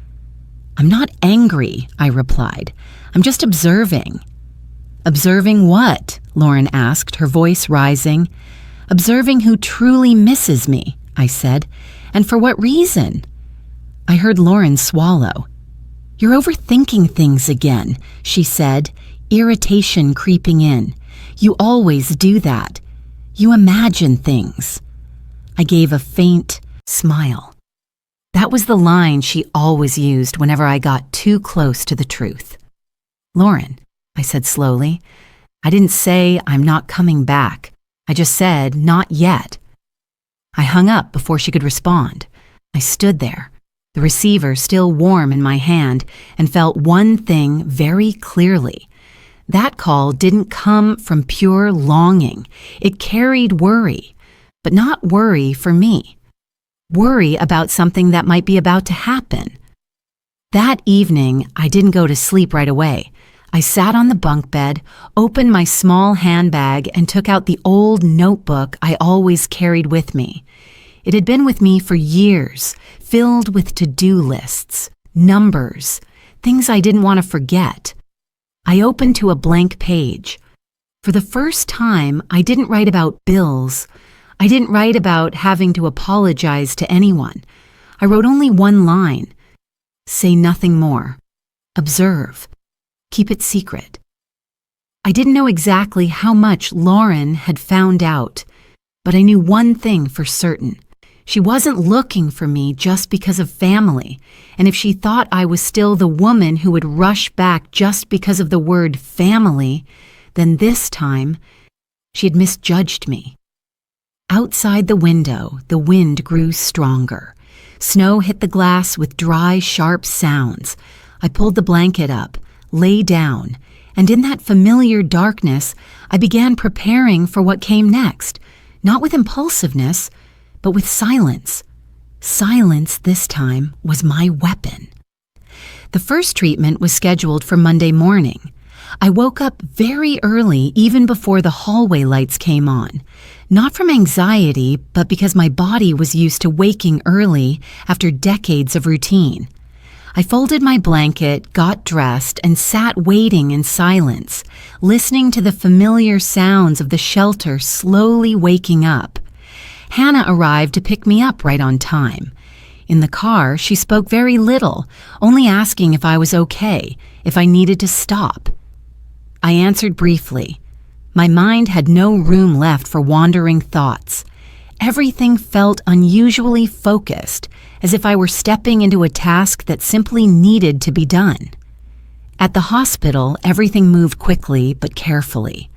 "I'm not angry," I replied. "I'm just observing." "Observing what?" Lauren asked, her voice rising. "Observing who truly misses me," I said. "And for what reason?" I heard Lauren swallow. "You're overthinking things again," she said, irritation creeping in. "You always do that. You imagine things." I gave a faint smile. That was the line she always used whenever I got too close to the truth. "Lauren," I said slowly, I didn't say, "I'm not coming back." I just said, "Not yet." I hung up before she could respond. I stood there, the receiver still warm in my hand, and felt one thing very clearly. That call didn't come from pure longing. It carried worry, but not worry for me. Worry about something that might be about to happen. That evening, I didn't go to sleep right away. I sat on the bunk bed, opened my small handbag, and took out the old notebook I always carried with me. It had been with me for years, filled with to-do lists, numbers, things I didn't want to forget. I opened to a blank page. For the first time, I didn't write about bills. I didn't write about having to apologize to anyone. I wrote only one line. Say nothing more. Observe. Keep it secret. I didn't know exactly how much Lauren had found out, but I knew one thing for certain. She wasn't looking for me just because of family, and if she thought I was still the woman who would rush back just because of the word family, then this time she had misjudged me. Outside the window, the wind grew stronger. Snow hit the glass with dry, sharp sounds. I pulled the blanket up, lay down, and in that familiar darkness, I began preparing for what came next, not with impulsiveness, but with silence. Silence this time was my weapon. The first treatment was scheduled for Monday morning. I woke up very early, even before the hallway lights came on. Not from anxiety, but because my body was used to waking early after decades of routine. I folded my blanket, got dressed, and sat waiting in silence, listening to the familiar sounds of the shelter slowly waking up. Hannah arrived to pick me up right on time. In the car, she spoke very little, only asking if I was okay, if I needed to stop. I answered briefly. My mind had no room left for wandering thoughts. Everything felt unusually focused, as if I were stepping into a task that simply needed to be done. At the hospital, everything moved quickly but carefully.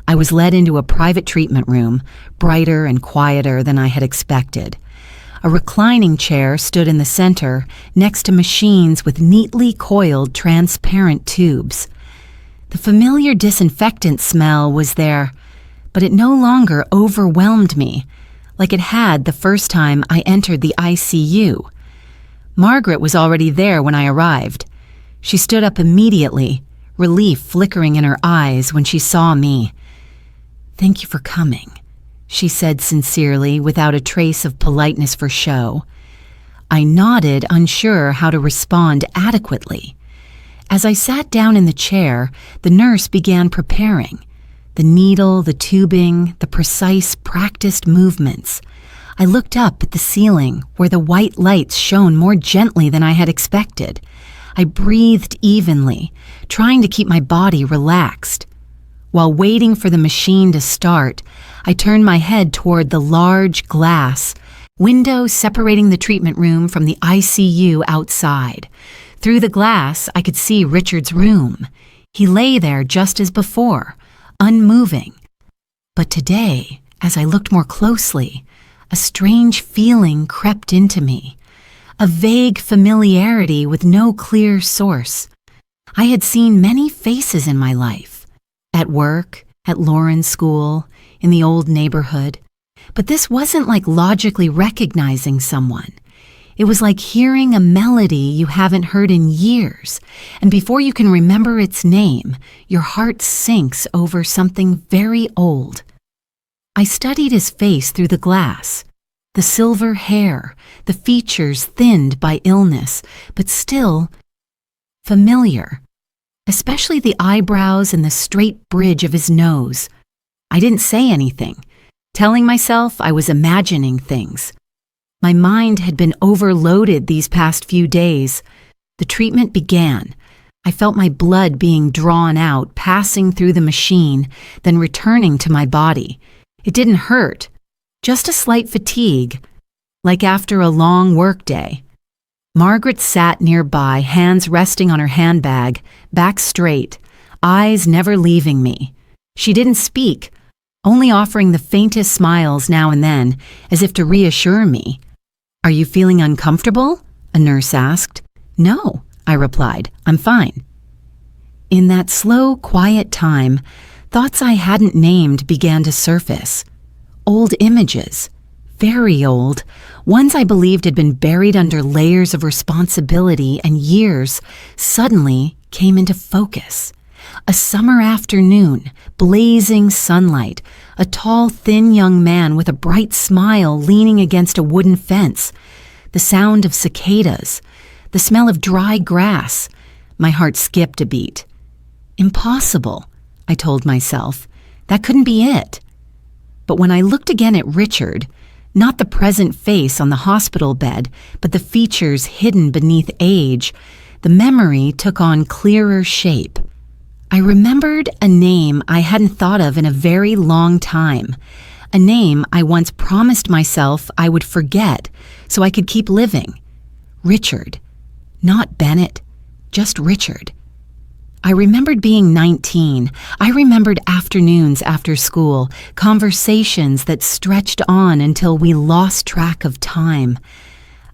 I was led into a private treatment room, brighter and quieter than I had expected. A reclining chair stood in the center, next to machines with neatly coiled transparent tubes. The familiar disinfectant smell was there, but it no longer overwhelmed me, like it had the first time I entered the ICU. Margaret was already there when I arrived. She stood up immediately, relief flickering in her eyes when she saw me. "Thank you for coming," she said sincerely, without a trace of politeness for show. I nodded, unsure how to respond adequately. As I sat down in the chair, the nurse began preparing. The needle, the tubing, the precise, practiced movements. I looked up at the ceiling, where the white lights shone more gently than I had expected. I breathed evenly, trying to keep my body relaxed. While waiting for the machine to start, I turned my head toward the large glass window separating the treatment room from the ICU outside. Through the glass, I could see Richard's room. He lay there just as before, unmoving. But today, as I looked more closely, a strange feeling crept into me, a vague familiarity with no clear source. I had seen many faces in my life. At work, at Lauren's school, in the old neighborhood. But this wasn't like logically recognizing someone. It was like hearing a melody you haven't heard in years, and before you can remember its name, your heart sinks over something very old. I studied his face through the glass. The silver hair, the features thinned by illness, but still familiar. Especially the eyebrows and the straight bridge of his nose. I didn't say anything, telling myself I was imagining things. My mind had been overloaded these past few days. The treatment began. I felt my blood being drawn out, passing through the machine, then returning to my body. It didn't hurt, just a slight fatigue, like after a long workday. Margaret sat nearby, hands resting on her handbag, back straight, eyes never leaving me. She didn't speak, only offering the faintest smiles now and then, as if to reassure me. "Are you feeling uncomfortable?" a nurse asked. "No," I replied. "I'm fine." In that slow, quiet time, thoughts I hadn't named began to surface. Old images, very old, ones I believed had been buried under layers of responsibility and years, suddenly came into focus. A summer afternoon, blazing sunlight, a tall, thin young man with a bright smile leaning against a wooden fence, the sound of cicadas, the smell of dry grass. My heart skipped a beat. Impossible, I told myself. That couldn't be it. But when I looked again at Richard, not the present face on the hospital bed, but the features hidden beneath age, the memory took on clearer shape. I remembered a name I hadn't thought of in a very long time, a name I once promised myself I would forget so I could keep living. Richard. Not Bennett, just Richard. I remembered being 19. I remembered afternoons after school, conversations that stretched on until we lost track of time.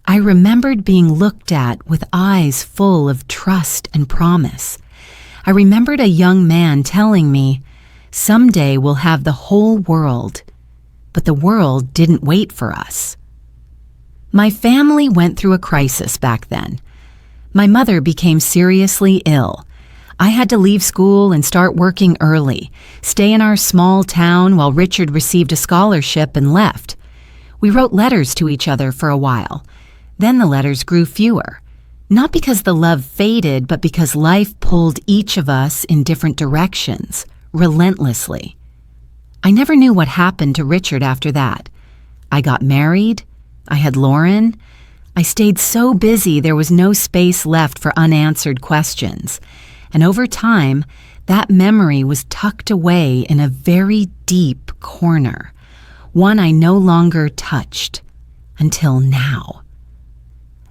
I remembered being looked at with eyes full of trust and promise. I remembered a young man telling me, "Someday we'll have the whole world." But the world didn't wait for us. My family went through a crisis back then. My mother became seriously ill. I had to leave school and start working early, stay in our small town while Richard received a scholarship and left. We wrote letters to each other for a while. Then the letters grew fewer. Not because the love faded, but because life pulled each of us in different directions, relentlessly. I never knew what happened to Richard after that. I got married. I had Lauren. I stayed so busy there was no space left for unanswered questions. And over time, that memory was tucked away in a very deep corner, one I no longer touched, until now.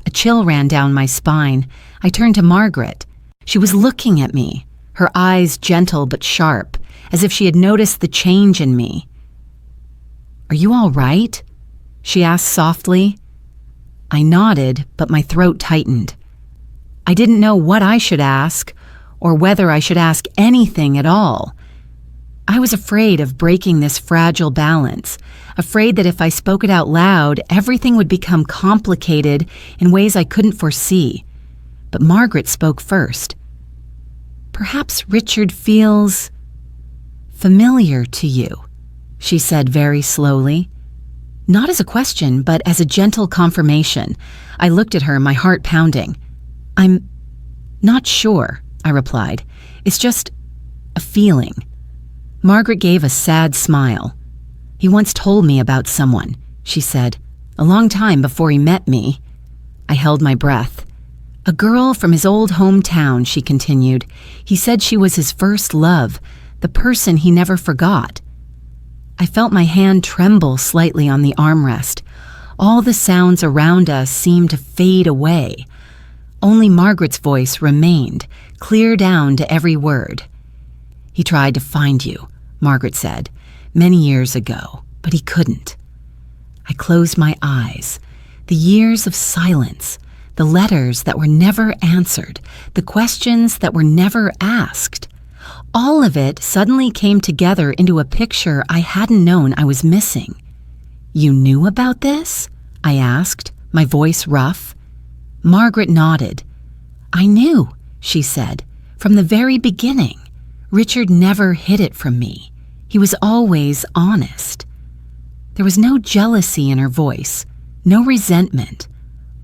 A chill ran down my spine. I turned to Margaret. She was looking at me, her eyes gentle but sharp, as if she had noticed the change in me. "Are you all right?" she asked softly. I nodded, but my throat tightened. I didn't know what I should ask, or whether I should ask anything at all. I was afraid of breaking this fragile balance, afraid that if I spoke it out loud, everything would become complicated in ways I couldn't foresee. But Margaret spoke first. "Perhaps Richard feels familiar to you," she said very slowly. Not as a question, but as a gentle confirmation. I looked at her, my heart pounding. "I'm not sure," I replied. "It's just a feeling." Margaret gave a sad smile. "He once told me about someone," she said, "a long time before he met me." I held my breath. "A girl from his old hometown," she continued. "He said she was his first love, the person he never forgot." I felt my hand tremble slightly on the armrest. All the sounds around us seemed to fade away. Only Margaret's voice remained, clear down to every word. "He tried to find you," Margaret said, "many years ago, but he couldn't." I closed my eyes. The years of silence, the letters that were never answered, the questions that were never asked. All of it suddenly came together into a picture I hadn't known I was missing. "You knew about this?" I asked, my voice rough. Margaret nodded. "I knew," she said, "from the very beginning. Richard never hid it from me. He was always honest." There was no jealousy in her voice, no resentment,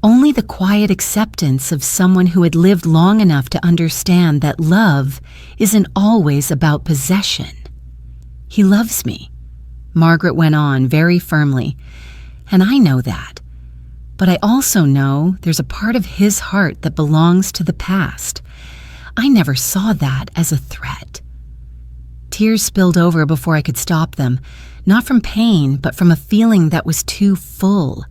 only the quiet acceptance of someone who had lived long enough to understand that love isn't always about possession. "He loves me," Margaret went on very firmly, "and I know that. But I also know there's a part of his heart that belongs to the past. I never saw that as a threat." Tears spilled over before I could stop them, not from pain, but from a feeling that was too full.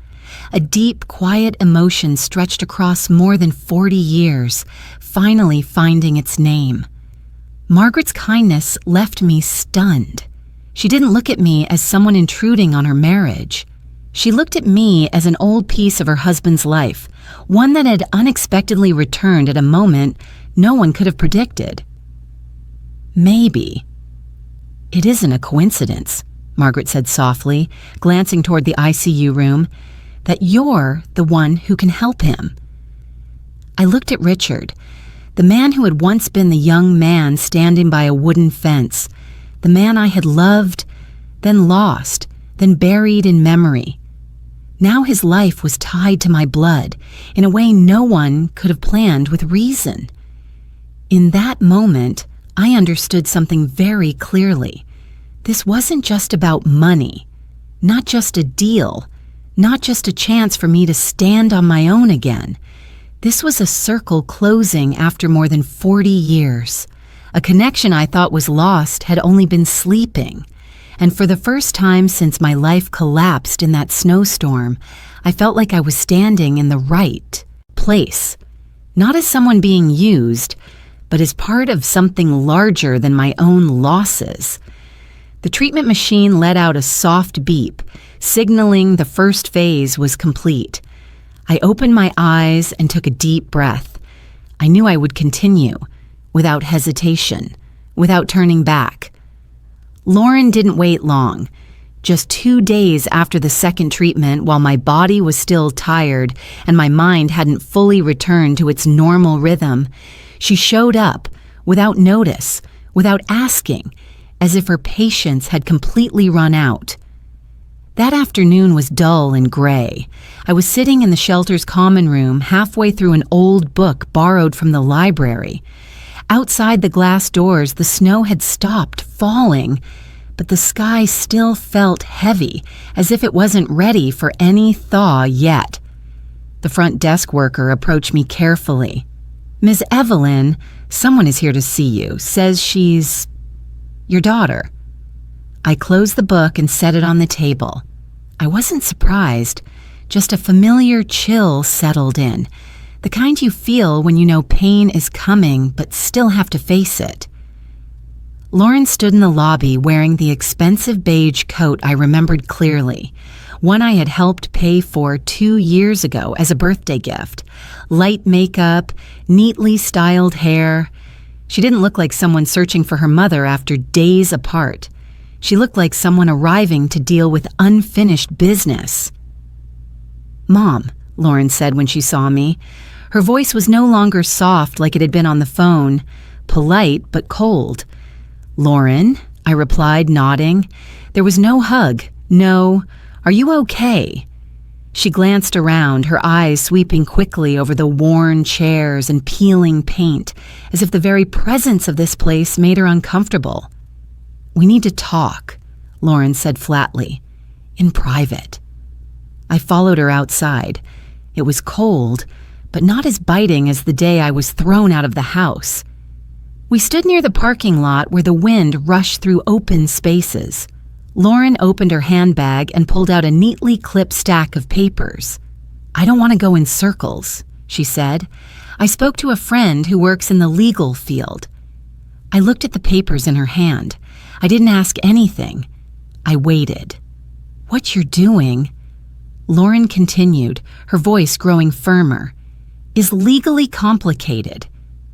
A deep, quiet emotion stretched across more than 40 years, finally finding its name. Margaret's kindness left me stunned. She didn't look at me as someone intruding on her marriage. She looked at me as an old piece of her husband's life, one that had unexpectedly returned at a moment no one could have predicted. Maybe. It isn't a coincidence, Margaret said softly, glancing toward the ICU room, that you're the one who can help him. I looked at Richard, the man who had once been the young man standing by a wooden fence, the man I had loved, then lost, then buried in memory. Now his life was tied to my blood in a way no one could have planned with reason. In that moment, I understood something very clearly. This wasn't just about money, not just a deal, not just a chance for me to stand on my own again. This was a circle closing after more than 40 years. A connection I thought was lost had only been sleeping. And for the first time since my life collapsed in that snowstorm, I felt like I was standing in the right place, not as someone being used, but as part of something larger than my own losses. The treatment machine let out a soft beep, signaling the first phase was complete. I opened my eyes and took a deep breath. I knew I would continue, without hesitation, without turning back. Lauren didn't wait long. Just 2 days after the second treatment, while my body was still tired and my mind hadn't fully returned to its normal rhythm, she showed up, without notice, without asking, as if her patience had completely run out. That afternoon was dull and gray. I was sitting in the shelter's common room, halfway through an old book borrowed from the library. Outside the glass doors, the snow had stopped falling, but the sky still felt heavy, as if it wasn't ready for any thaw yet. The front desk worker approached me carefully. "Ms. Evelyn, someone is here to see you. Says she's your daughter." I closed the book and set it on the table. I wasn't surprised. Just a familiar chill settled in, the kind you feel when you know pain is coming but still have to face it. Lauren stood in the lobby wearing the expensive beige coat I remembered clearly, one I had helped pay for 2 years ago as a birthday gift. Light makeup, neatly styled hair. She didn't look like someone searching for her mother after days apart. She looked like someone arriving to deal with unfinished business. "Mom," Lauren said when she saw me. Her voice was no longer soft like it had been on the phone, polite but cold. "Lauren," I replied, nodding. There was no hug, no, "Are you okay?" She glanced around, her eyes sweeping quickly over the worn chairs and peeling paint, as if the very presence of this place made her uncomfortable. "We need to talk," Lauren said flatly, "in private." I followed her outside. It was cold, but not as biting as the day I was thrown out of the house. We stood near the parking lot where the wind rushed through open spaces. Lauren opened her handbag and pulled out a neatly clipped stack of papers. "I don't want to go in circles," she said. "I spoke to a friend who works in the legal field." I looked at the papers in her hand. I didn't ask anything. I waited. "What you're doing," Lauren continued, her voice growing firmer, "is legally complicated.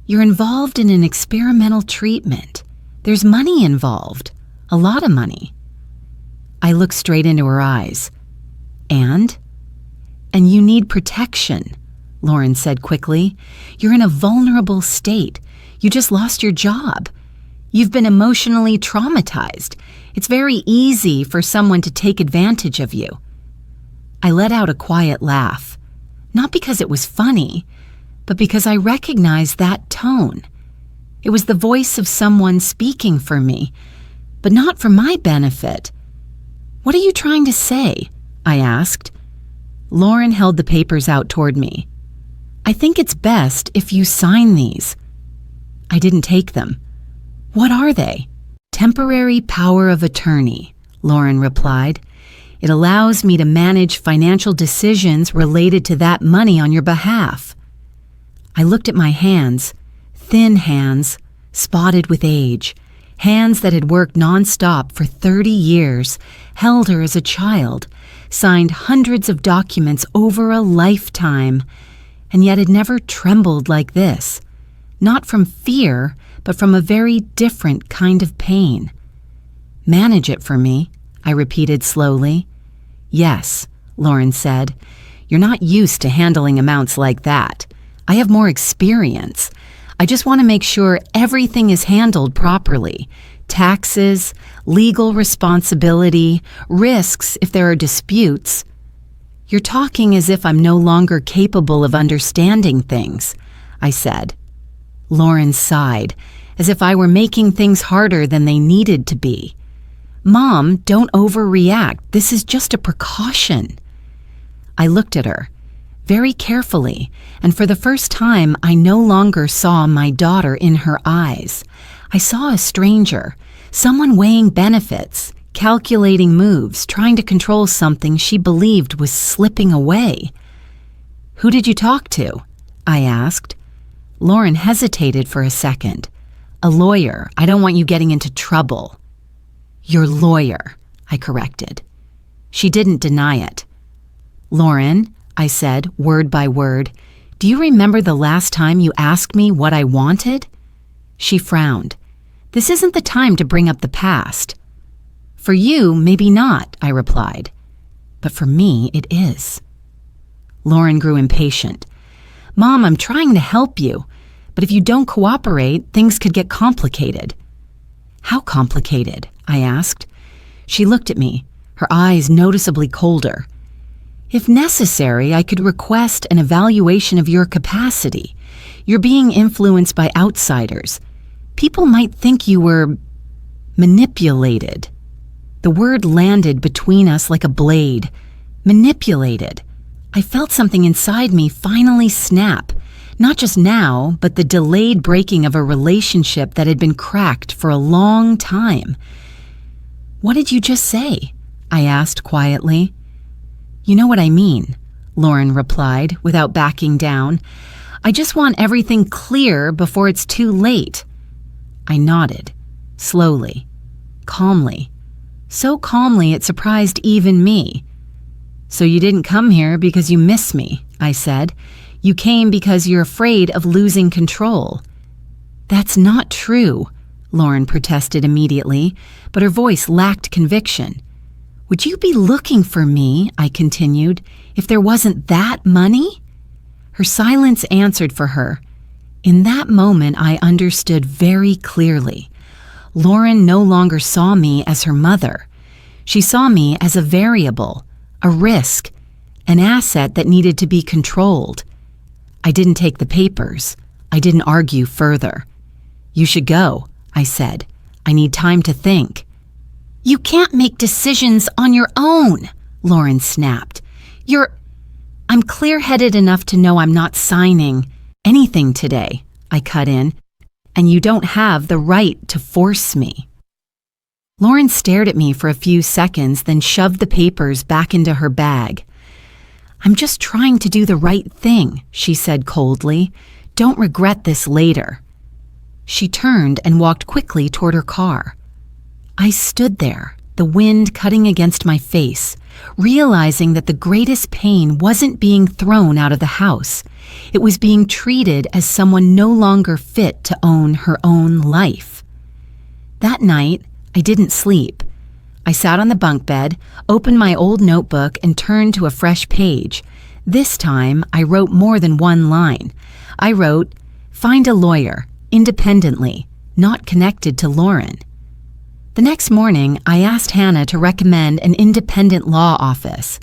You're involved in an experimental treatment. There's money involved, a lot of money." I looked straight into her eyes. And you need protection," Lauren said quickly. "You're in a vulnerable state. You just lost your job. You've been emotionally traumatized. It's very easy for someone to take advantage of you." I let out a quiet laugh, not because it was funny, but because I recognized that tone. It was the voice of someone speaking for me, but not for my benefit. "What are you trying to say?" I asked. Lauren held the papers out toward me. "I think it's best if you sign these." I didn't take them. "What are they?" "Temporary power of attorney," Lauren replied. "It allows me to manage financial decisions related to that money on your behalf." I looked at my hands, thin hands, spotted with age. Hands that had worked nonstop for 30 years held her as a child, signed hundreds of documents over a lifetime, and yet had never trembled like this. Not from fear, but from a very different kind of pain. "Manage it for me," I repeated slowly. "Yes," Lauren said. "You're not used to handling amounts like that. I have more experience. I just want to make sure everything is handled properly. Taxes, legal responsibility, risks if there are disputes." "You're talking as if I'm no longer capable of understanding things," I said. Lauren sighed, as if I were making things harder than they needed to be. "Mom, don't overreact. This is just a precaution." I looked at her very carefully, and for the first time, I no longer saw my daughter in her eyes. I saw a stranger, someone weighing benefits, calculating moves, trying to control something she believed was slipping away. "Who did you talk to?" I asked. Lauren hesitated for a second. "A lawyer. I don't want you getting into trouble." "Your lawyer," I corrected. She didn't deny it. "Lauren," I said, word by word, "do you remember the last time you asked me what I wanted?" She frowned. "This isn't the time to bring up the past." "For you, maybe not," I replied. "But for me, it is." Lauren grew impatient. "Mom, I'm trying to help you, but if you don't cooperate, things could get complicated." "How complicated?" I asked. She looked at me, her eyes noticeably colder. "If necessary, I could request an evaluation of your capacity. You're being influenced by outsiders. People might think you were manipulated." The word landed between us like a blade. Manipulated. I felt something inside me finally snap. Not just now, but the delayed breaking of a relationship that had been cracked for a long time. "What did you just say?" I asked quietly. "You know what I mean," Lauren replied without backing down. "I just want everything clear before it's too late." I nodded, slowly, calmly. So calmly it surprised even me. "So you didn't come here because you miss me," I said. "You came because you're afraid of losing control." "That's not true," Lauren protested immediately, but her voice lacked conviction. "Would you be looking for me," I continued, "if there wasn't that money?" Her silence answered for her. In that moment, I understood very clearly. Lauren no longer saw me as her mother. She saw me as a variable, a risk, an asset that needed to be controlled. I didn't take the papers. I didn't argue further. "You should go," I said. "I need time to think." "You can't make decisions on your own," Lauren snapped. I'm clear-headed enough to know I'm not signing anything today," I cut in, "and you don't have the right to force me." Lauren stared at me for a few seconds, then shoved the papers back into her bag. "I'm just trying to do the right thing," she said coldly. "Don't regret this later." She turned and walked quickly toward her car. I stood there, the wind cutting against my face, realizing that the greatest pain wasn't being thrown out of the house. It was being treated as someone no longer fit to own her own life. That night, I didn't sleep. I sat on the bunk bed, opened my old notebook, and turned to a fresh page. This time, I wrote more than one line. I wrote, "Find a lawyer, independently, not connected to Lauren." The next morning, I asked Hannah to recommend an independent law office.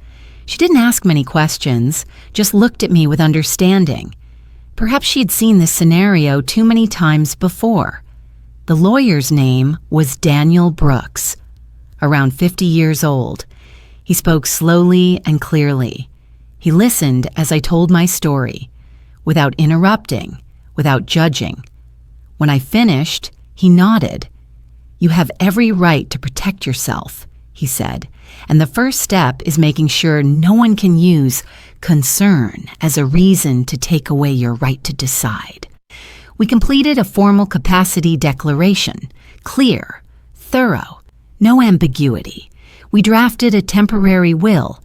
She didn't ask many questions, just looked at me with understanding. Perhaps she had seen this scenario too many times before. The lawyer's name was Daniel Brooks, around 50 years old. He spoke slowly and clearly. He listened as I told my story, without interrupting, without judging. When I finished, he nodded. "You have every right to protect yourself," he said, "and the first step is making sure no one can use concern as a reason to take away your right to decide. We completed a formal capacity declaration, clear, thorough, no ambiguity. We drafted a temporary will,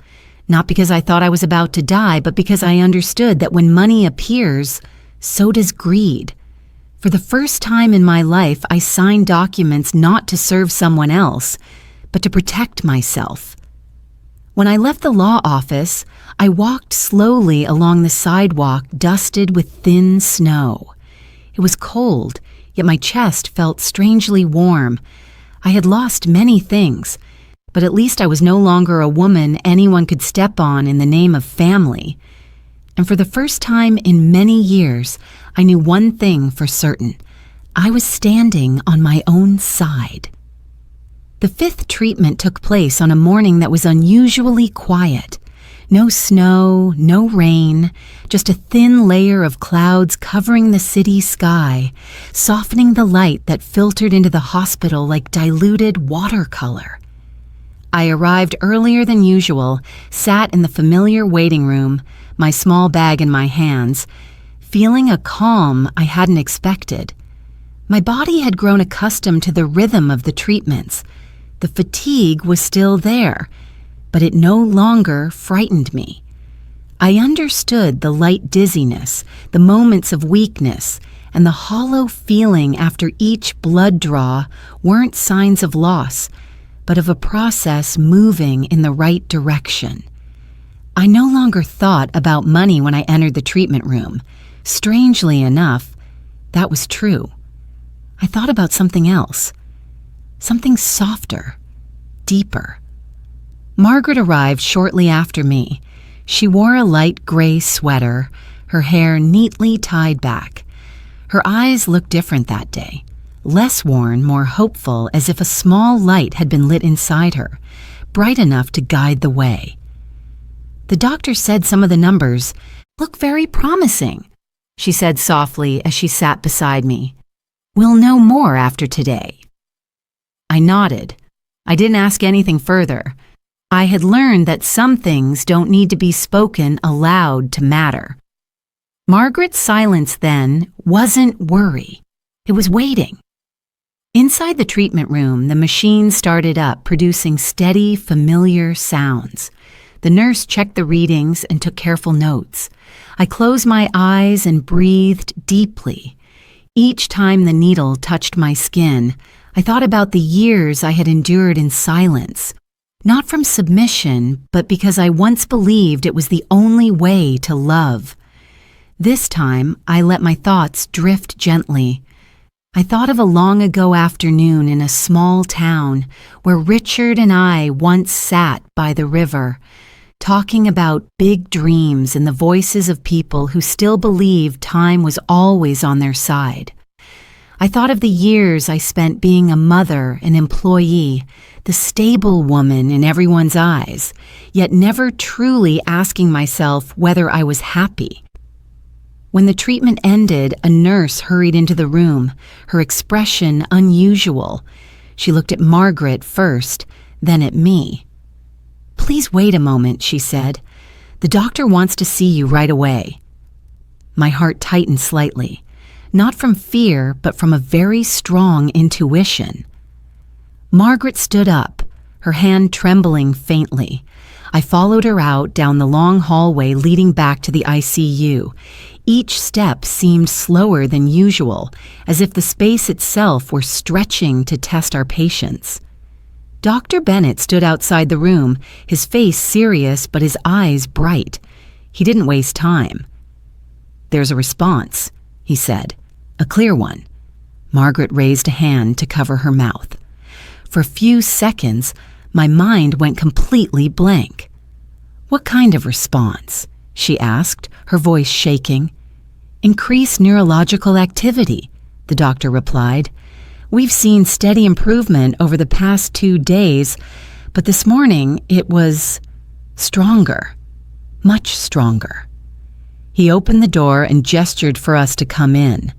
not because I thought I was about to die, but because I understood that when money appears, so does greed. For the first time in my life, I signed documents not to serve someone else, but to protect myself. When I left the law office, I walked slowly along the sidewalk dusted with thin snow. It was cold, yet my chest felt strangely warm. I had lost many things, but at least I was no longer a woman anyone could step on in the name of family. And for the first time in many years, I knew one thing for certain. I was standing on my own side. The 5th treatment took place on a morning that was unusually quiet. No snow, no rain, just a thin layer of clouds covering the city sky, softening the light that filtered into the hospital like diluted watercolor. I arrived earlier than usual, sat in the familiar waiting room, my small bag in my hands, feeling a calm I hadn't expected. My body had grown accustomed to the rhythm of the treatments. The fatigue was still there, but it no longer frightened me. I understood the light dizziness, the moments of weakness, and the hollow feeling after each blood draw weren't signs of loss, but of a process moving in the right direction. I no longer thought about money when I entered the treatment room. Strangely enough, that was true. I thought about something else, something softer, deeper. Margaret arrived shortly after me. She wore a light gray sweater, her hair neatly tied back. Her eyes looked different that day, less worn, more hopeful, as if a small light had been lit inside her, bright enough to guide the way. The doctor said some of the numbers look very promising, she said softly as she sat beside me. We'll know more after today. I nodded. I didn't ask anything further. I had learned that some things don't need to be spoken aloud to matter. Margaret's silence then wasn't worry. It was waiting. Inside the treatment room, the machine started up, producing steady, familiar sounds. The nurse checked the readings and took careful notes. I closed my eyes and breathed deeply. Each time the needle touched my skin, I thought about the years I had endured in silence, not from submission, but because I once believed it was the only way to love. This time, I let my thoughts drift gently. I thought of a long ago afternoon in a small town where Richard and I once sat by the river, talking about big dreams and the voices of people who still believed time was always on their side. I thought of the years I spent being a mother, an employee, the stable woman in everyone's eyes, yet never truly asking myself whether I was happy. When the treatment ended, a nurse hurried into the room, her expression unusual. She looked at Margaret first, then at me. Please wait a moment, she said. The doctor wants to see you right away. My heart tightened slightly, not from fear, but from a very strong intuition. Margaret stood up, her hand trembling faintly. I followed her out down the long hallway leading back to the ICU. Each step seemed slower than usual, as if the space itself were stretching to test our patience. Dr. Bennett stood outside the room, his face serious but his eyes bright. He didn't waste time. There's a response, he said, a clear one. Margaret raised a hand to cover her mouth. For a few seconds, my mind went completely blank. What kind of response? She asked, her voice shaking. Increased neurological activity, the doctor replied. We've seen steady improvement over the past 2 days, but this morning it was stronger, much stronger. He opened the door and gestured for us to come in.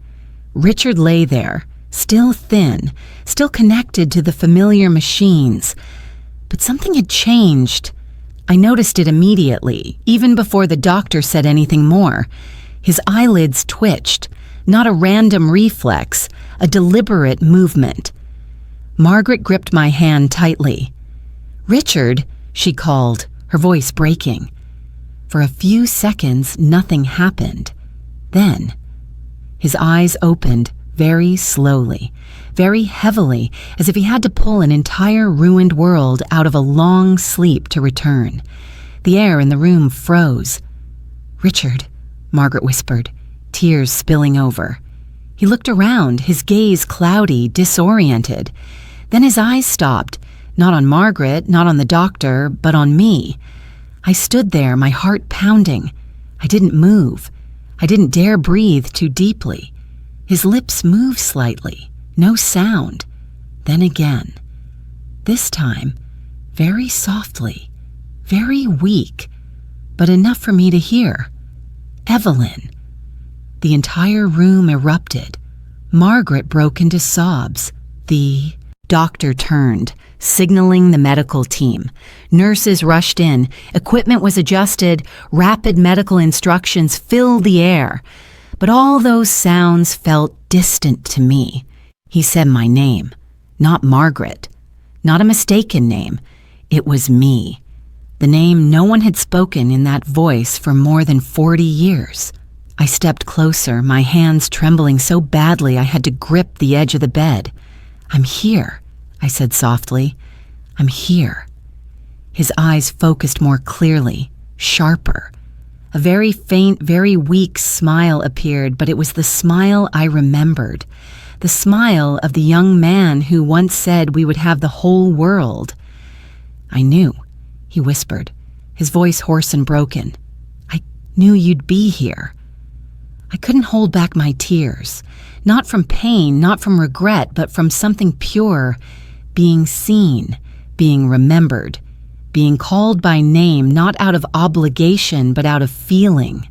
Richard lay there, still thin, still connected to the familiar machines, but something had changed. I noticed it immediately, even before the doctor said anything more. His eyelids twitched, not a random reflex, a deliberate movement. Margaret gripped my hand tightly. "Richard," she called, her voice breaking. For a few seconds, nothing happened. Then, his eyes opened very slowly, very heavily, as if he had to pull an entire ruined world out of a long sleep to return. The air in the room froze. "Richard," Margaret whispered, tears spilling over. He looked around, his gaze cloudy, disoriented. Then his eyes stopped, not on Margaret, not on the doctor, but on me. I stood there, my heart pounding. I didn't move. I didn't dare breathe too deeply. His lips moved slightly, no sound. Then again. This time, very softly, very weak, but enough for me to hear. "Evelyn." The entire room erupted. Margaret broke into sobs. The doctor turned, signaling the medical team. Nurses rushed in, equipment was adjusted, rapid medical instructions filled the air. But all those sounds felt distant to me. He said my name, not Margaret. Not a mistaken name. It was me. The name no one had spoken in that voice for more than 40 years. I stepped closer, my hands trembling so badly I had to grip the edge of the bed. "I'm here," I said softly. "I'm here." His eyes focused more clearly, sharper. A very faint, very weak smile appeared, but it was the smile I remembered. The smile of the young man who once said we would have the whole world. "I knew," he whispered, his voice hoarse and broken. "I knew you'd be here." I couldn't hold back my tears, not from pain, not from regret, but from something pure, being seen, being remembered, being called by name, not out of obligation, but out of feeling.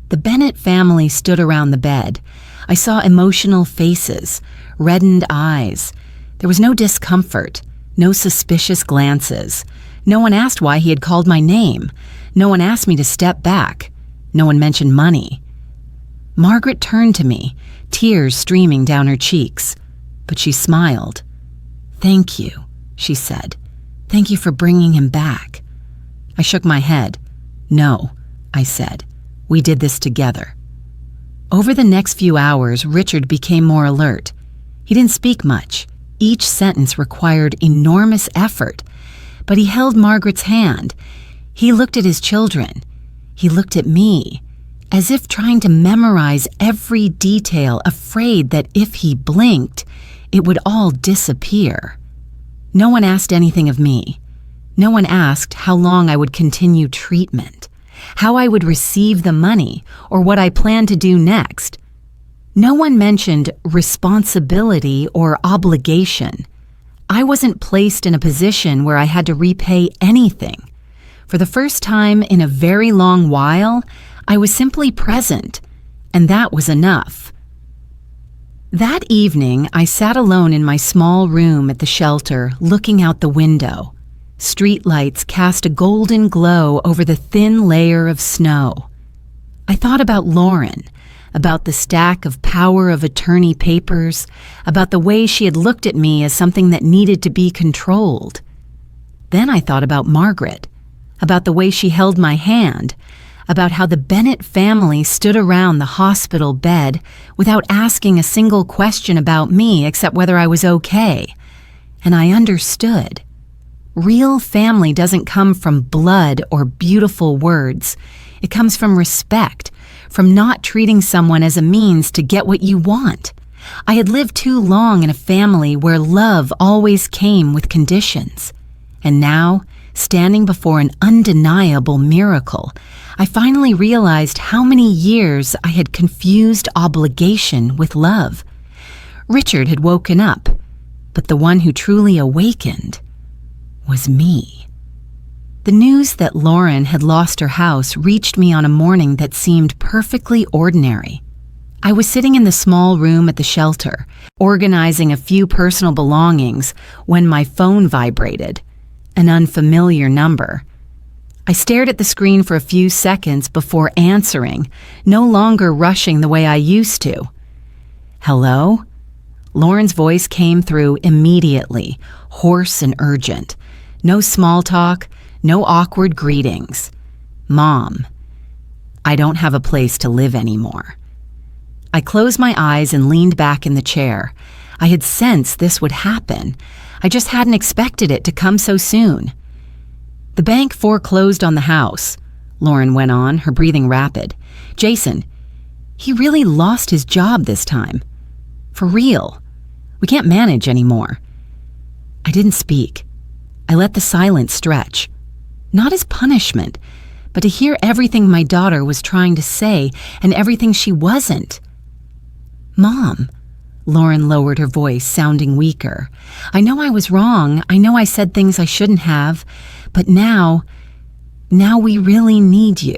The Bennett family stood around the bed. I saw emotional faces, reddened eyes. There was no discomfort, no suspicious glances. No one asked why he had called my name. No one asked me to step back. No one mentioned money. Margaret turned to me, tears streaming down her cheeks, but she smiled. "Thank you," she said. "Thank you for bringing him back." I shook my head. "No," I said. "We did this together." Over the next few hours, Richard became more alert. He didn't speak much. Each sentence required enormous effort, but he held Margaret's hand. He looked at his children. He looked at me, as if trying to memorize every detail, afraid that if he blinked, it would all disappear. No one asked anything of me. No one asked how long I would continue treatment, how I would receive the money, or what I planned to do next. No one mentioned responsibility or obligation. I wasn't placed in a position where I had to repay anything. For the first time in a very long while, I was simply present, and that was enough. That evening, I sat alone in my small room at the shelter, looking out the window. Streetlights cast a golden glow over the thin layer of snow. I thought about Lauren, about the stack of power of attorney papers, about the way she had looked at me as something that needed to be controlled. Then I thought about Margaret, about the way she held my hand, about how the Bennett family stood around the hospital bed without asking a single question about me except whether I was okay. And I understood. Real family doesn't come from blood or beautiful words. It comes from respect, from not treating someone as a means to get what you want. I had lived too long in a family where love always came with conditions. And now, standing before an undeniable miracle, I finally realized how many years I had confused obligation with love. Richard had woken up, but the one who truly awakened was me. The news that Lauren had lost her house reached me on a morning that seemed perfectly ordinary. I was sitting in the small room at the shelter, organizing a few personal belongings, when my phone vibrated. An unfamiliar number. I stared at the screen for a few seconds before answering, no longer rushing the way I used to. "Hello?" Lauren's voice came through immediately, hoarse and urgent. No small talk, no awkward greetings. "Mom, I don't have a place to live anymore." I closed my eyes and leaned back in the chair. I had sensed this would happen. I just hadn't expected it to come so soon. "The bank foreclosed on the house," Lauren went on, her breathing rapid. "Jason, he really lost his job this time. For real. We can't manage anymore." I didn't speak. I let the silence stretch. Not as punishment, but to hear everything my daughter was trying to say and everything she wasn't. "Mom," Lauren lowered her voice, sounding weaker. "I know I was wrong. I know I said things I shouldn't have. But now we really need you."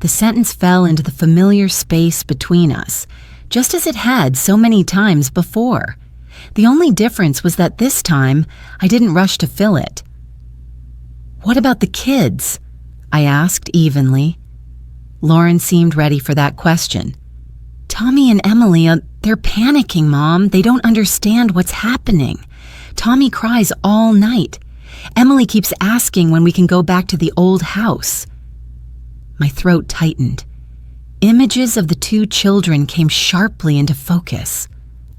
The sentence fell into the familiar space between us, just as it had so many times before. The only difference was that this time, I didn't rush to fill it. "What about the kids?" I asked evenly. Lauren seemed ready for that question. "Tommy and Emily, they're panicking, Mom. They don't understand what's happening. Tommy cries all night. Emily keeps asking when we can go back to the old house." My throat tightened. Images of the two children came sharply into focus.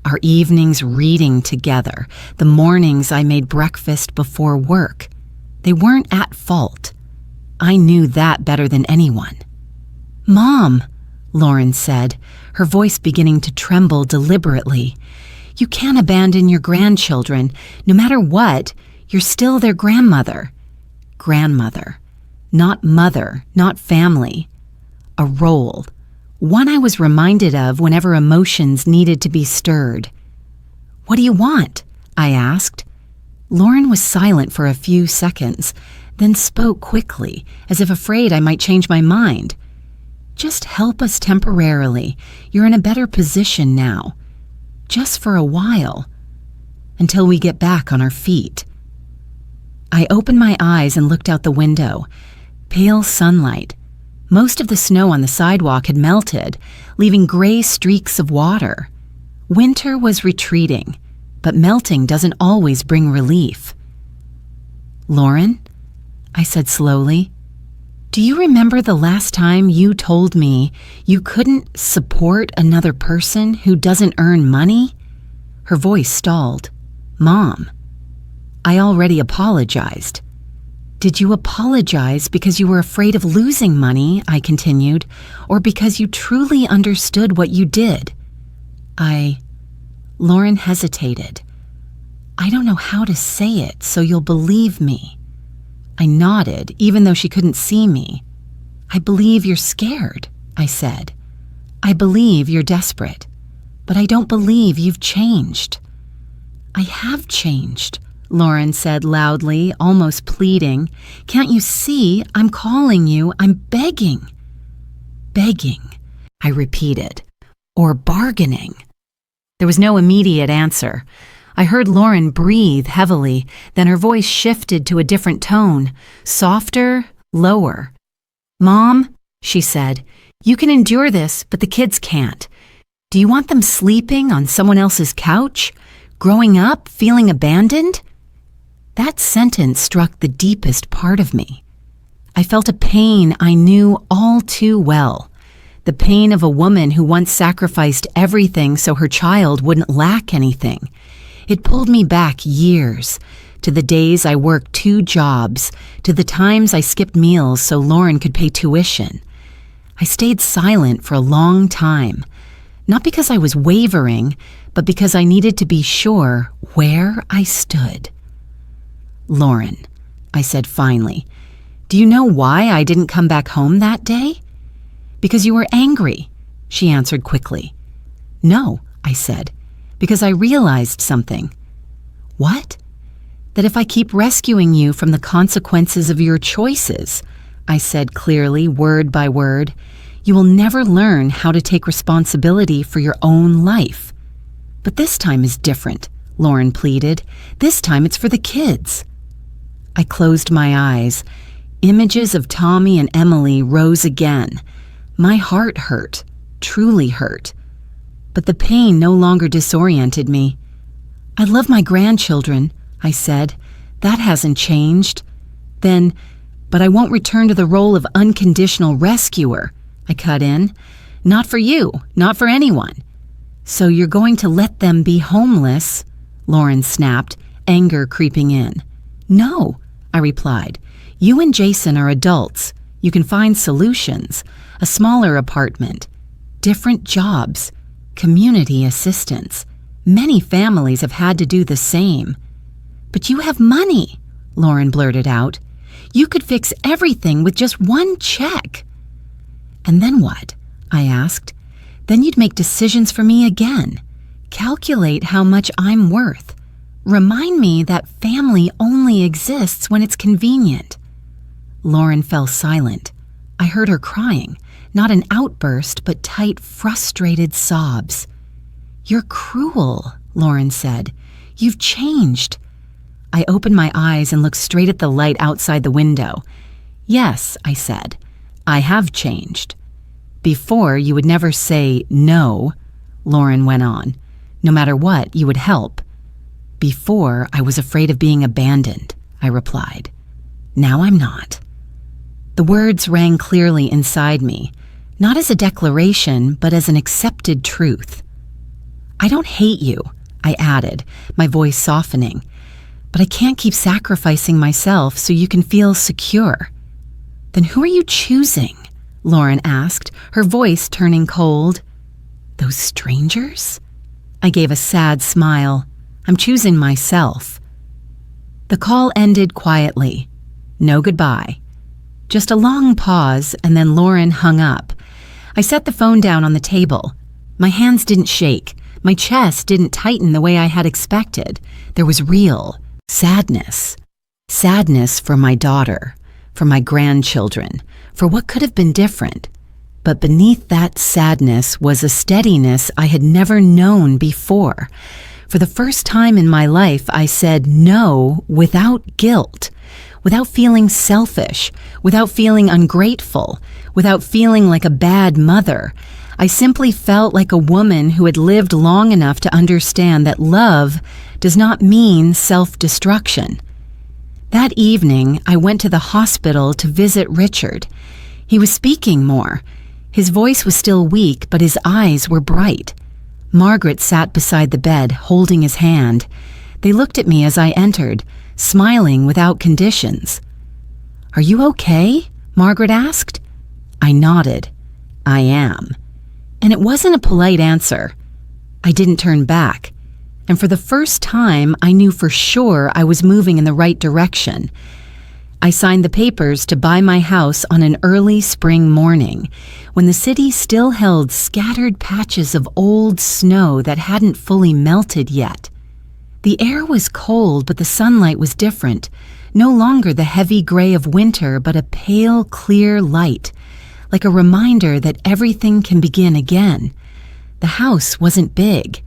Our evenings reading together, the mornings I made breakfast before work. They weren't at fault. I knew that better than anyone. "Mom," Lauren said, her voice beginning to tremble deliberately, "you can't abandon your grandchildren. No matter what, you're still their grandmother." Grandmother. Not mother, not family. A role. One I was reminded of whenever emotions needed to be stirred. "What do you want?" I asked. Lauren was silent for a few seconds, then spoke quickly, as if afraid I might change my mind. "Just help us temporarily. You're in a better position now. Just for a while. Until we get back on our feet." I opened my eyes and looked out the window. Pale sunlight. Most of the snow on the sidewalk had melted, leaving gray streaks of water. Winter was retreating, but melting doesn't always bring relief. "Lauren," I said slowly, "do you remember the last time you told me you couldn't support another person who doesn't earn money?" Her voice stalled. "Mom, I already apologized." "Did you apologize because you were afraid of losing money," I continued, "or because you truly understood what you did?" Lauren hesitated. "I don't know how to say it so you'll believe me." I nodded, even though she couldn't see me. "I believe you're scared," I said. "I believe you're desperate, but I don't believe you've changed." "I have changed," Lauren said loudly, almost pleading. "Can't you see? I'm calling you. I'm begging." "Begging," I repeated. "Or bargaining." There was no immediate answer. I heard Lauren breathe heavily, then her voice shifted to a different tone, softer, lower. "Mom," she said, "you can endure this, but the kids can't. Do you want them sleeping on someone else's couch? Growing up, feeling abandoned?" That sentence struck the deepest part of me. I felt a pain I knew all too well. The pain of a woman who once sacrificed everything so her child wouldn't lack anything. It pulled me back years, to the days I worked 2 jobs, to the times I skipped meals so Lauren could pay tuition. I stayed silent for a long time, not because I was wavering, but because I needed to be sure where I stood. "Lauren," I said finally, "do you know why I didn't come back home that day?" "Because you were angry," she answered quickly. "No," I said, "because I realized something." "What?" "That if I keep rescuing you from the consequences of your choices," I said clearly, word by word, "you will never learn how to take responsibility for your own life." "But this time is different," Lauren pleaded. "This time it's for the kids." I closed my eyes. Images of Tommy and Emily rose again. My heart hurt, truly hurt. But the pain no longer disoriented me. I love my grandchildren, I said. That hasn't changed. Then, but I won't return to the role of unconditional rescuer, I cut in. Not for you, not for anyone. So you're going to let them be homeless? Lauren snapped, anger creeping in. No, I replied. You and Jason are adults. You can find solutions. A smaller apartment. Different jobs. Community assistance. Many families have had to do the same. But you have money, Lauren blurted out. You could fix everything with just one check. And then what? I asked. Then you'd make decisions for me again. Calculate how much I'm worth. Remind me that family only exists when it's convenient. Lauren fell silent. I heard her crying, not an outburst, but tight, frustrated sobs. You're cruel, Lauren said. You've changed. I opened my eyes and looked straight at the light outside the window. Yes, I said, I have changed. Before, you would never say no, Lauren went on. No matter what, you would help. Before, I was afraid of being abandoned, I replied. Now I'm not. The words rang clearly inside me, not as a declaration, but as an accepted truth. I don't hate you, I added, my voice softening, but I can't keep sacrificing myself so you can feel secure. Then who are you choosing? Lauren asked, her voice turning cold. Those strangers? I gave a sad smile. I'm choosing myself. The call ended quietly. No goodbye. Just a long pause, and then Lauren hung up. I set the phone down on the table. My hands didn't shake. My chest didn't tighten the way I had expected. There was real sadness. Sadness for my daughter, for my grandchildren, for what could have been different. But beneath that sadness was a steadiness I had never known before. For the first time in my life, I said no without guilt, without feeling selfish, without feeling ungrateful, without feeling like a bad mother. I simply felt like a woman who had lived long enough to understand that love does not mean self-destruction. That evening, I went to the hospital to visit Richard. He was speaking more. His voice was still weak, but his eyes were bright. Margaret sat beside the bed, holding his hand. They looked at me as I entered, smiling without conditions. "Are you okay?" Margaret asked. I nodded. "I am." And it wasn't a polite answer. I didn't turn back. And for the first time, I knew for sure I was moving in the right direction. I signed the papers to buy my house on an early spring morning, when the city still held scattered patches of old snow that hadn't fully melted yet. The air was cold, but the sunlight was different. No longer the heavy gray of winter, but a pale, clear light, like a reminder that everything can begin again. The house wasn't big.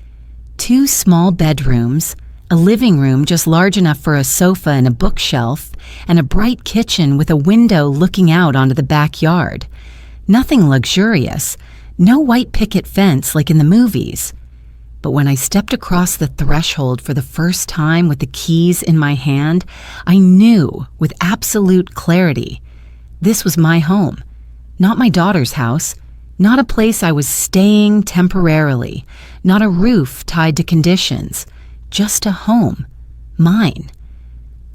2 small bedrooms, a living room just large enough for a sofa and a bookshelf, and a bright kitchen with a window looking out onto the backyard. Nothing luxurious, no white picket fence like in the movies. But when I stepped across the threshold for the first time with the keys in my hand, I knew with absolute clarity this was my home, not my daughter's house, not a place I was staying temporarily, not a roof tied to conditions, just a home, mine.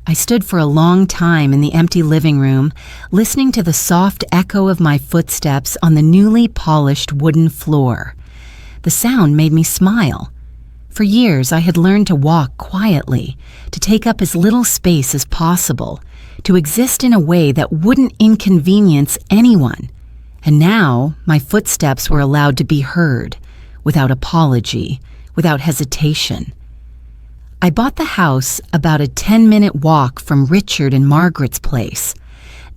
I stood for a long time in the empty living room, listening to the soft echo of my footsteps on the newly polished wooden floor. The sound made me smile. For years, I had learned to walk quietly, to take up as little space as possible, to exist in a way that wouldn't inconvenience anyone. And now, my footsteps were allowed to be heard, without apology, without hesitation. I bought the house about a 10-minute walk from Richard and Margaret's place,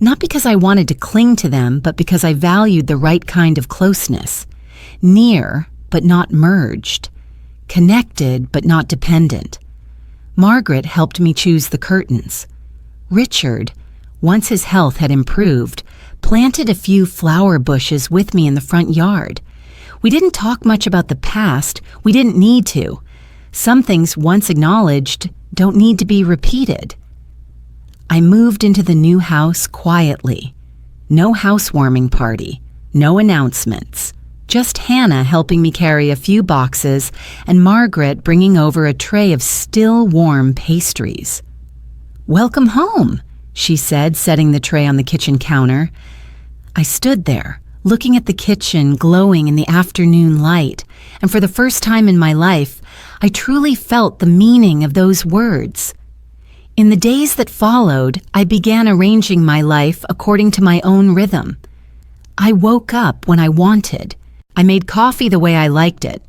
not because I wanted to cling to them, but because I valued the right kind of closeness. Near, but not merged. Connected, but not dependent. Margaret helped me choose the curtains. Richard, once his health had improved, planted a few flower bushes with me in the front yard. We didn't talk much about the past. We didn't need to. Some things once acknowledged don't need to be repeated. I moved into the new house quietly. No housewarming party, no announcements. Just Hannah helping me carry a few boxes and Margaret bringing over a tray of still warm pastries. "Welcome home," she said, setting the tray on the kitchen counter. I stood there, looking at the kitchen glowing in the afternoon light, and for the first time in my life, I truly felt the meaning of those words. In the days that followed, I began arranging my life according to my own rhythm. I woke up when I wanted. I made coffee the way I liked it,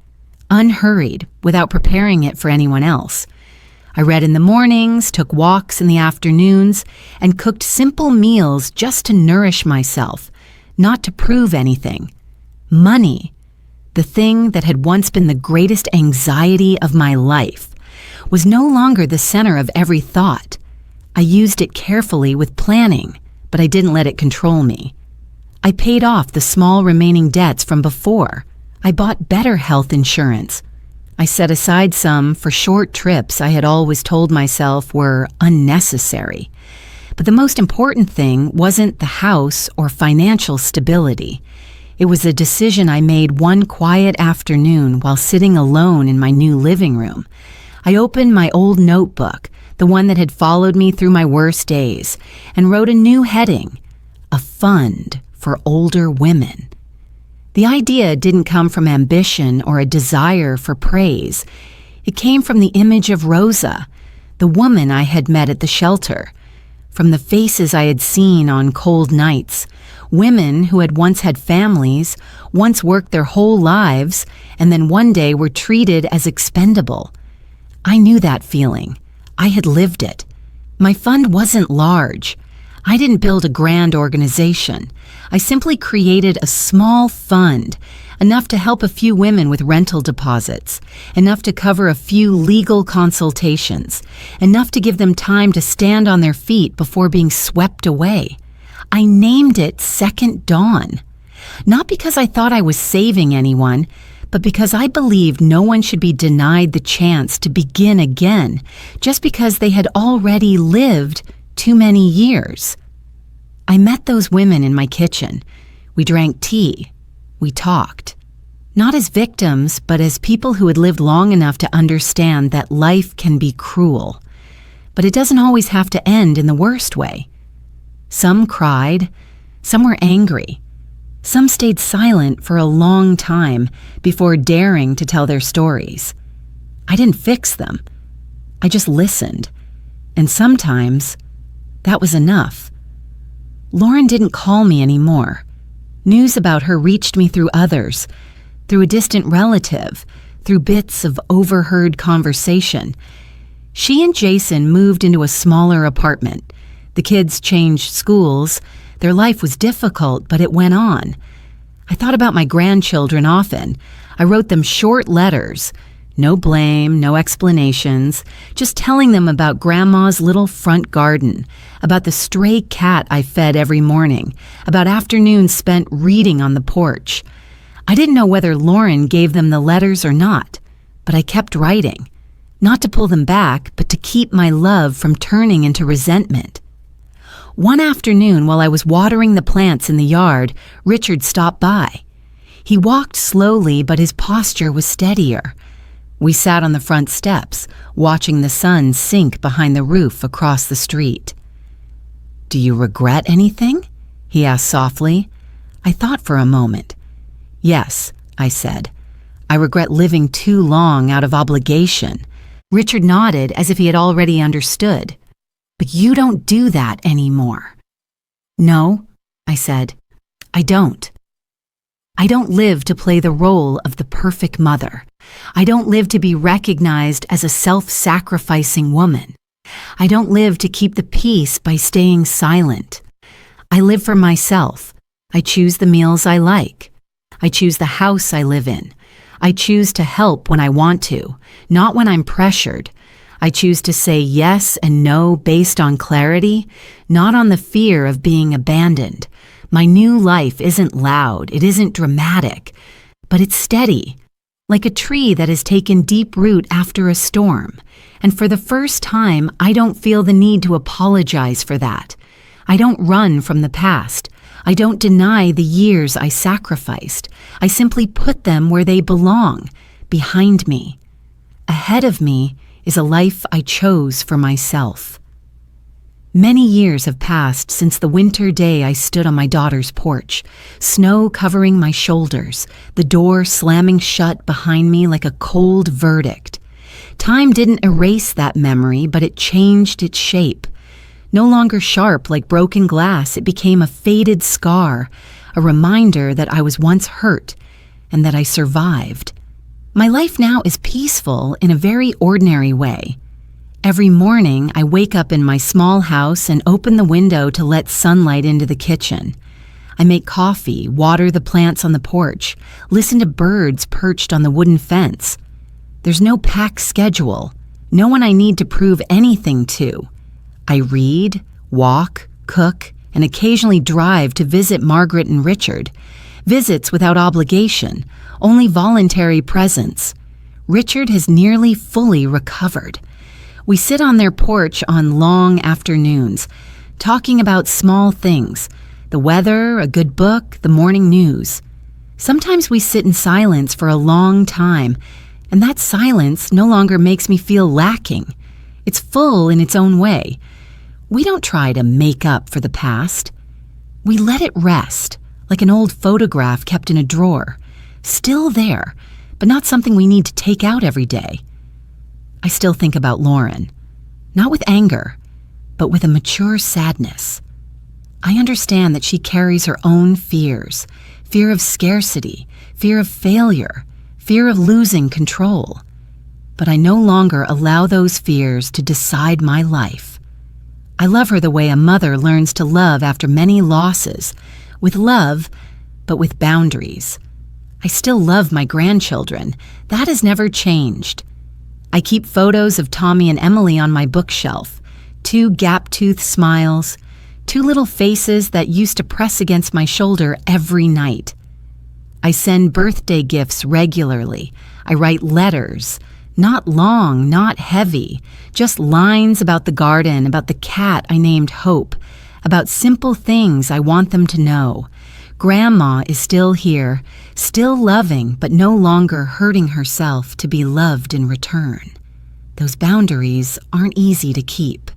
unhurried, without preparing it for anyone else. I read in the mornings, took walks in the afternoons, and cooked simple meals just to nourish myself, not to prove anything. Money, the thing that had once been the greatest anxiety of my life, was no longer the center of every thought. I used it carefully with planning, but I didn't let it control me. I paid off the small remaining debts from before. I bought better health insurance. I set aside some for short trips I had always told myself were unnecessary. But the most important thing wasn't the house or financial stability. It was a decision I made one quiet afternoon while sitting alone in my new living room. I opened my old notebook, the one that had followed me through my worst days, and wrote a new heading, "A Fund for Older Women." The idea didn't come from ambition or a desire for praise. It came from the image of Rosa, the woman I had met at the shelter, from the faces I had seen on cold nights, women who had once had families, once worked their whole lives, and then one day were treated as expendable. I knew that feeling. I had lived it. My fund wasn't large. I didn't build a grand organization. I simply created a small fund, enough to help a few women with rental deposits, enough to cover a few legal consultations, enough to give them time to stand on their feet before being swept away. I named it Second Dawn, not because I thought I was saving anyone, but because I believed no one should be denied the chance to begin again just because they had already lived too many years. I met those women in my kitchen. We drank tea. We talked. Not as victims, but as people who had lived long enough to understand that life can be cruel. But it doesn't always have to end in the worst way. Some cried. Some were angry. Some stayed silent for a long time before daring to tell their stories. I didn't fix them. I just listened. And sometimes that was enough. Lauren didn't call me anymore. News about her reached me through others, through a distant relative, through bits of overheard conversation. She and Jason moved into a smaller apartment. The kids changed schools. Their life was difficult, but it went on. I thought about my grandchildren often. I wrote them short letters. No blame, no explanations, just telling them about Grandma's little front garden, about the stray cat I fed every morning, about afternoons spent reading on the porch. I didn't know whether Lauren gave them the letters or not, but I kept writing, not to pull them back, but to keep my love from turning into resentment. One afternoon, while I was watering the plants in the yard, Richard stopped by. He walked slowly, but his posture was steadier. We sat on the front steps, watching the sun sink behind the roof across the street. "Do you regret anything?" he asked softly. I thought for a moment. "Yes," I said. "I regret living too long out of obligation." Richard nodded as if he had already understood. "But you don't do that anymore." "No," I said. "I don't. I don't live to play the role of the perfect mother. I don't live to be recognized as a self-sacrificing woman. I don't live to keep the peace by staying silent. I live for myself. I choose the meals I like. I choose the house I live in. I choose to help when I want to, not when I'm pressured. I choose to say yes and no based on clarity, not on the fear of being abandoned. My new life isn't loud, it isn't dramatic, but it's steady, like a tree that has taken deep root after a storm. And for the first time, I don't feel the need to apologize for that. I don't run from the past. I don't deny the years I sacrificed. I simply put them where they belong, behind me. Ahead of me is a life I chose for myself. Many years have passed since the winter day I stood on my daughter's porch, snow covering my shoulders, the door slamming shut behind me like a cold verdict. Time didn't erase that memory, but it changed its shape. No longer sharp like broken glass, it became a faded scar, a reminder that I was once hurt and that I survived. My life now is peaceful in a very ordinary way. Every morning, I wake up in my small house and open the window to let sunlight into the kitchen. I make coffee, water the plants on the porch, listen to birds perched on the wooden fence. There's no packed schedule, no one I need to prove anything to. I read, walk, cook, and occasionally drive to visit Margaret and Richard. Visits without obligation, only voluntary presence. Richard has nearly fully recovered. We sit on their porch on long afternoons, talking about small things, the weather, a good book, the morning news. Sometimes we sit in silence for a long time, and that silence no longer makes me feel lacking. It's full in its own way. We don't try to make up for the past. We let it rest, like an old photograph kept in a drawer, still there, but not something we need to take out every day. I still think about Lauren, not with anger, but with a mature sadness. I understand that she carries her own fears, fear of scarcity, fear of failure, fear of losing control. But I no longer allow those fears to decide my life. I love her the way a mother learns to love after many losses, with love, but with boundaries. I still love my grandchildren. That has never changed. I keep photos of Tommy and Emily on my bookshelf, two gap-toothed smiles, two little faces that used to press against my shoulder every night. I send birthday gifts regularly. I write letters, not long, not heavy, just lines about the garden, about the cat I named Hope, about simple things I want them to know. Grandma is still here, still loving, but no longer hurting herself to be loved in return. Those boundaries aren't easy to keep.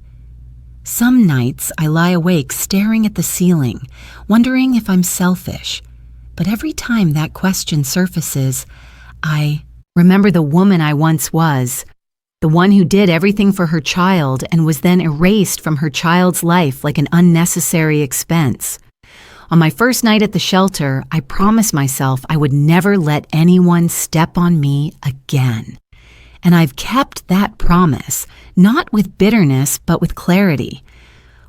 Some nights I lie awake staring at the ceiling, wondering if I'm selfish. But every time that question surfaces, I remember the woman I once was, the one who did everything for her child and was then erased from her child's life like an unnecessary expense. On my first night at the shelter, I promised myself I would never let anyone step on me again. And I've kept that promise, not with bitterness, but with clarity.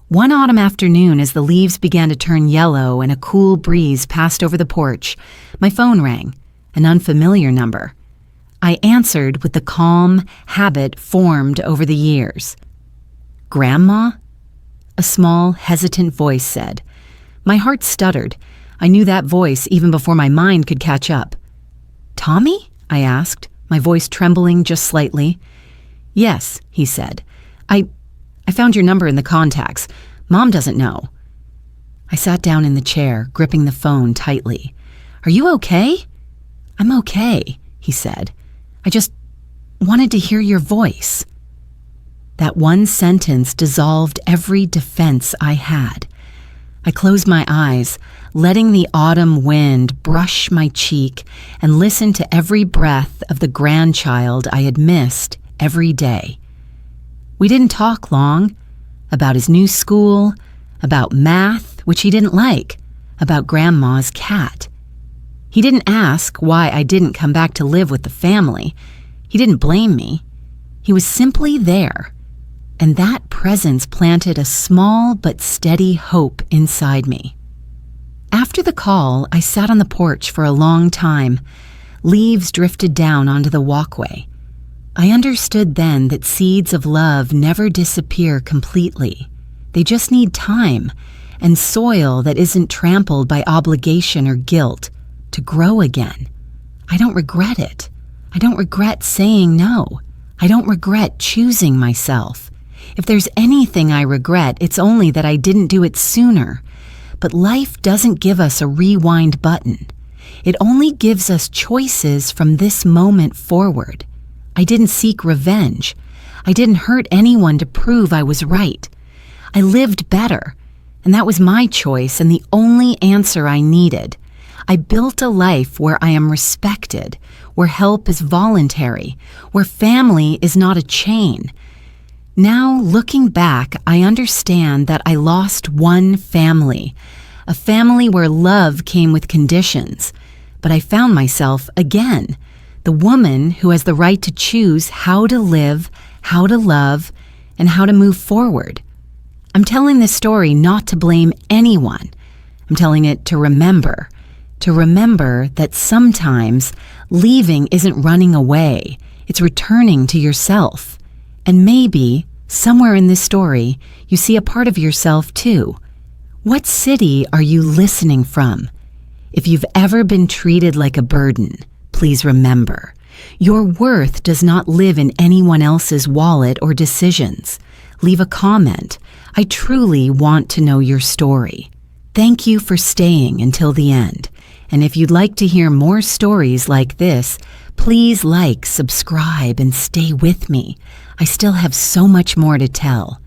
One autumn afternoon, as the leaves began to turn yellow and a cool breeze passed over the porch, my phone rang, an unfamiliar number. I answered with the calm habit formed over the years. "Grandma?" A small, hesitant voice said. My heart stuttered. I knew that voice even before my mind could catch up. "Tommy?" I asked, my voice trembling just slightly. "Yes," he said. I found your number in the contacts. Mom doesn't know." I sat down in the chair, gripping the phone tightly. "Are you okay?" "I'm okay," he said. "I just wanted to hear your voice." That one sentence dissolved every defense I had. I closed my eyes, letting the autumn wind brush my cheek and listen to every breath of the grandchild I had missed every day. We didn't talk long, about his new school, about math, which he didn't like, about Grandma's cat. He didn't ask why I didn't come back to live with the family. He didn't blame me. He was simply there. And that presence planted a small but steady hope inside me. After the call, I sat on the porch for a long time. Leaves drifted down onto the walkway. I understood then that seeds of love never disappear completely. They just need time and soil that isn't trampled by obligation or guilt to grow again. I don't regret it. I don't regret saying no. I don't regret choosing myself. If there's anything I regret, it's only that I didn't do it sooner. But life doesn't give us a rewind button. It only gives us choices from this moment forward. I didn't seek revenge. I didn't hurt anyone to prove I was right. I lived better, and that was my choice and the only answer I needed. I built a life where I am respected, where help is voluntary, where family is not a chain. Now, looking back, I understand that I lost one family, a family where love came with conditions. But I found myself again, the woman who has the right to choose how to live, how to love, and how to move forward. I'm telling this story not to blame anyone. I'm telling it to remember that sometimes leaving isn't running away, it's returning to yourself. And maybe, somewhere in this story, you see a part of yourself too. What city are you listening from? If you've ever been treated like a burden, please remember, your worth does not live in anyone else's wallet or decisions. Leave a comment. I truly want to know your story. Thank you for staying until the end. And if you'd like to hear more stories like this, please like, subscribe, and stay with me. I still have so much more to tell.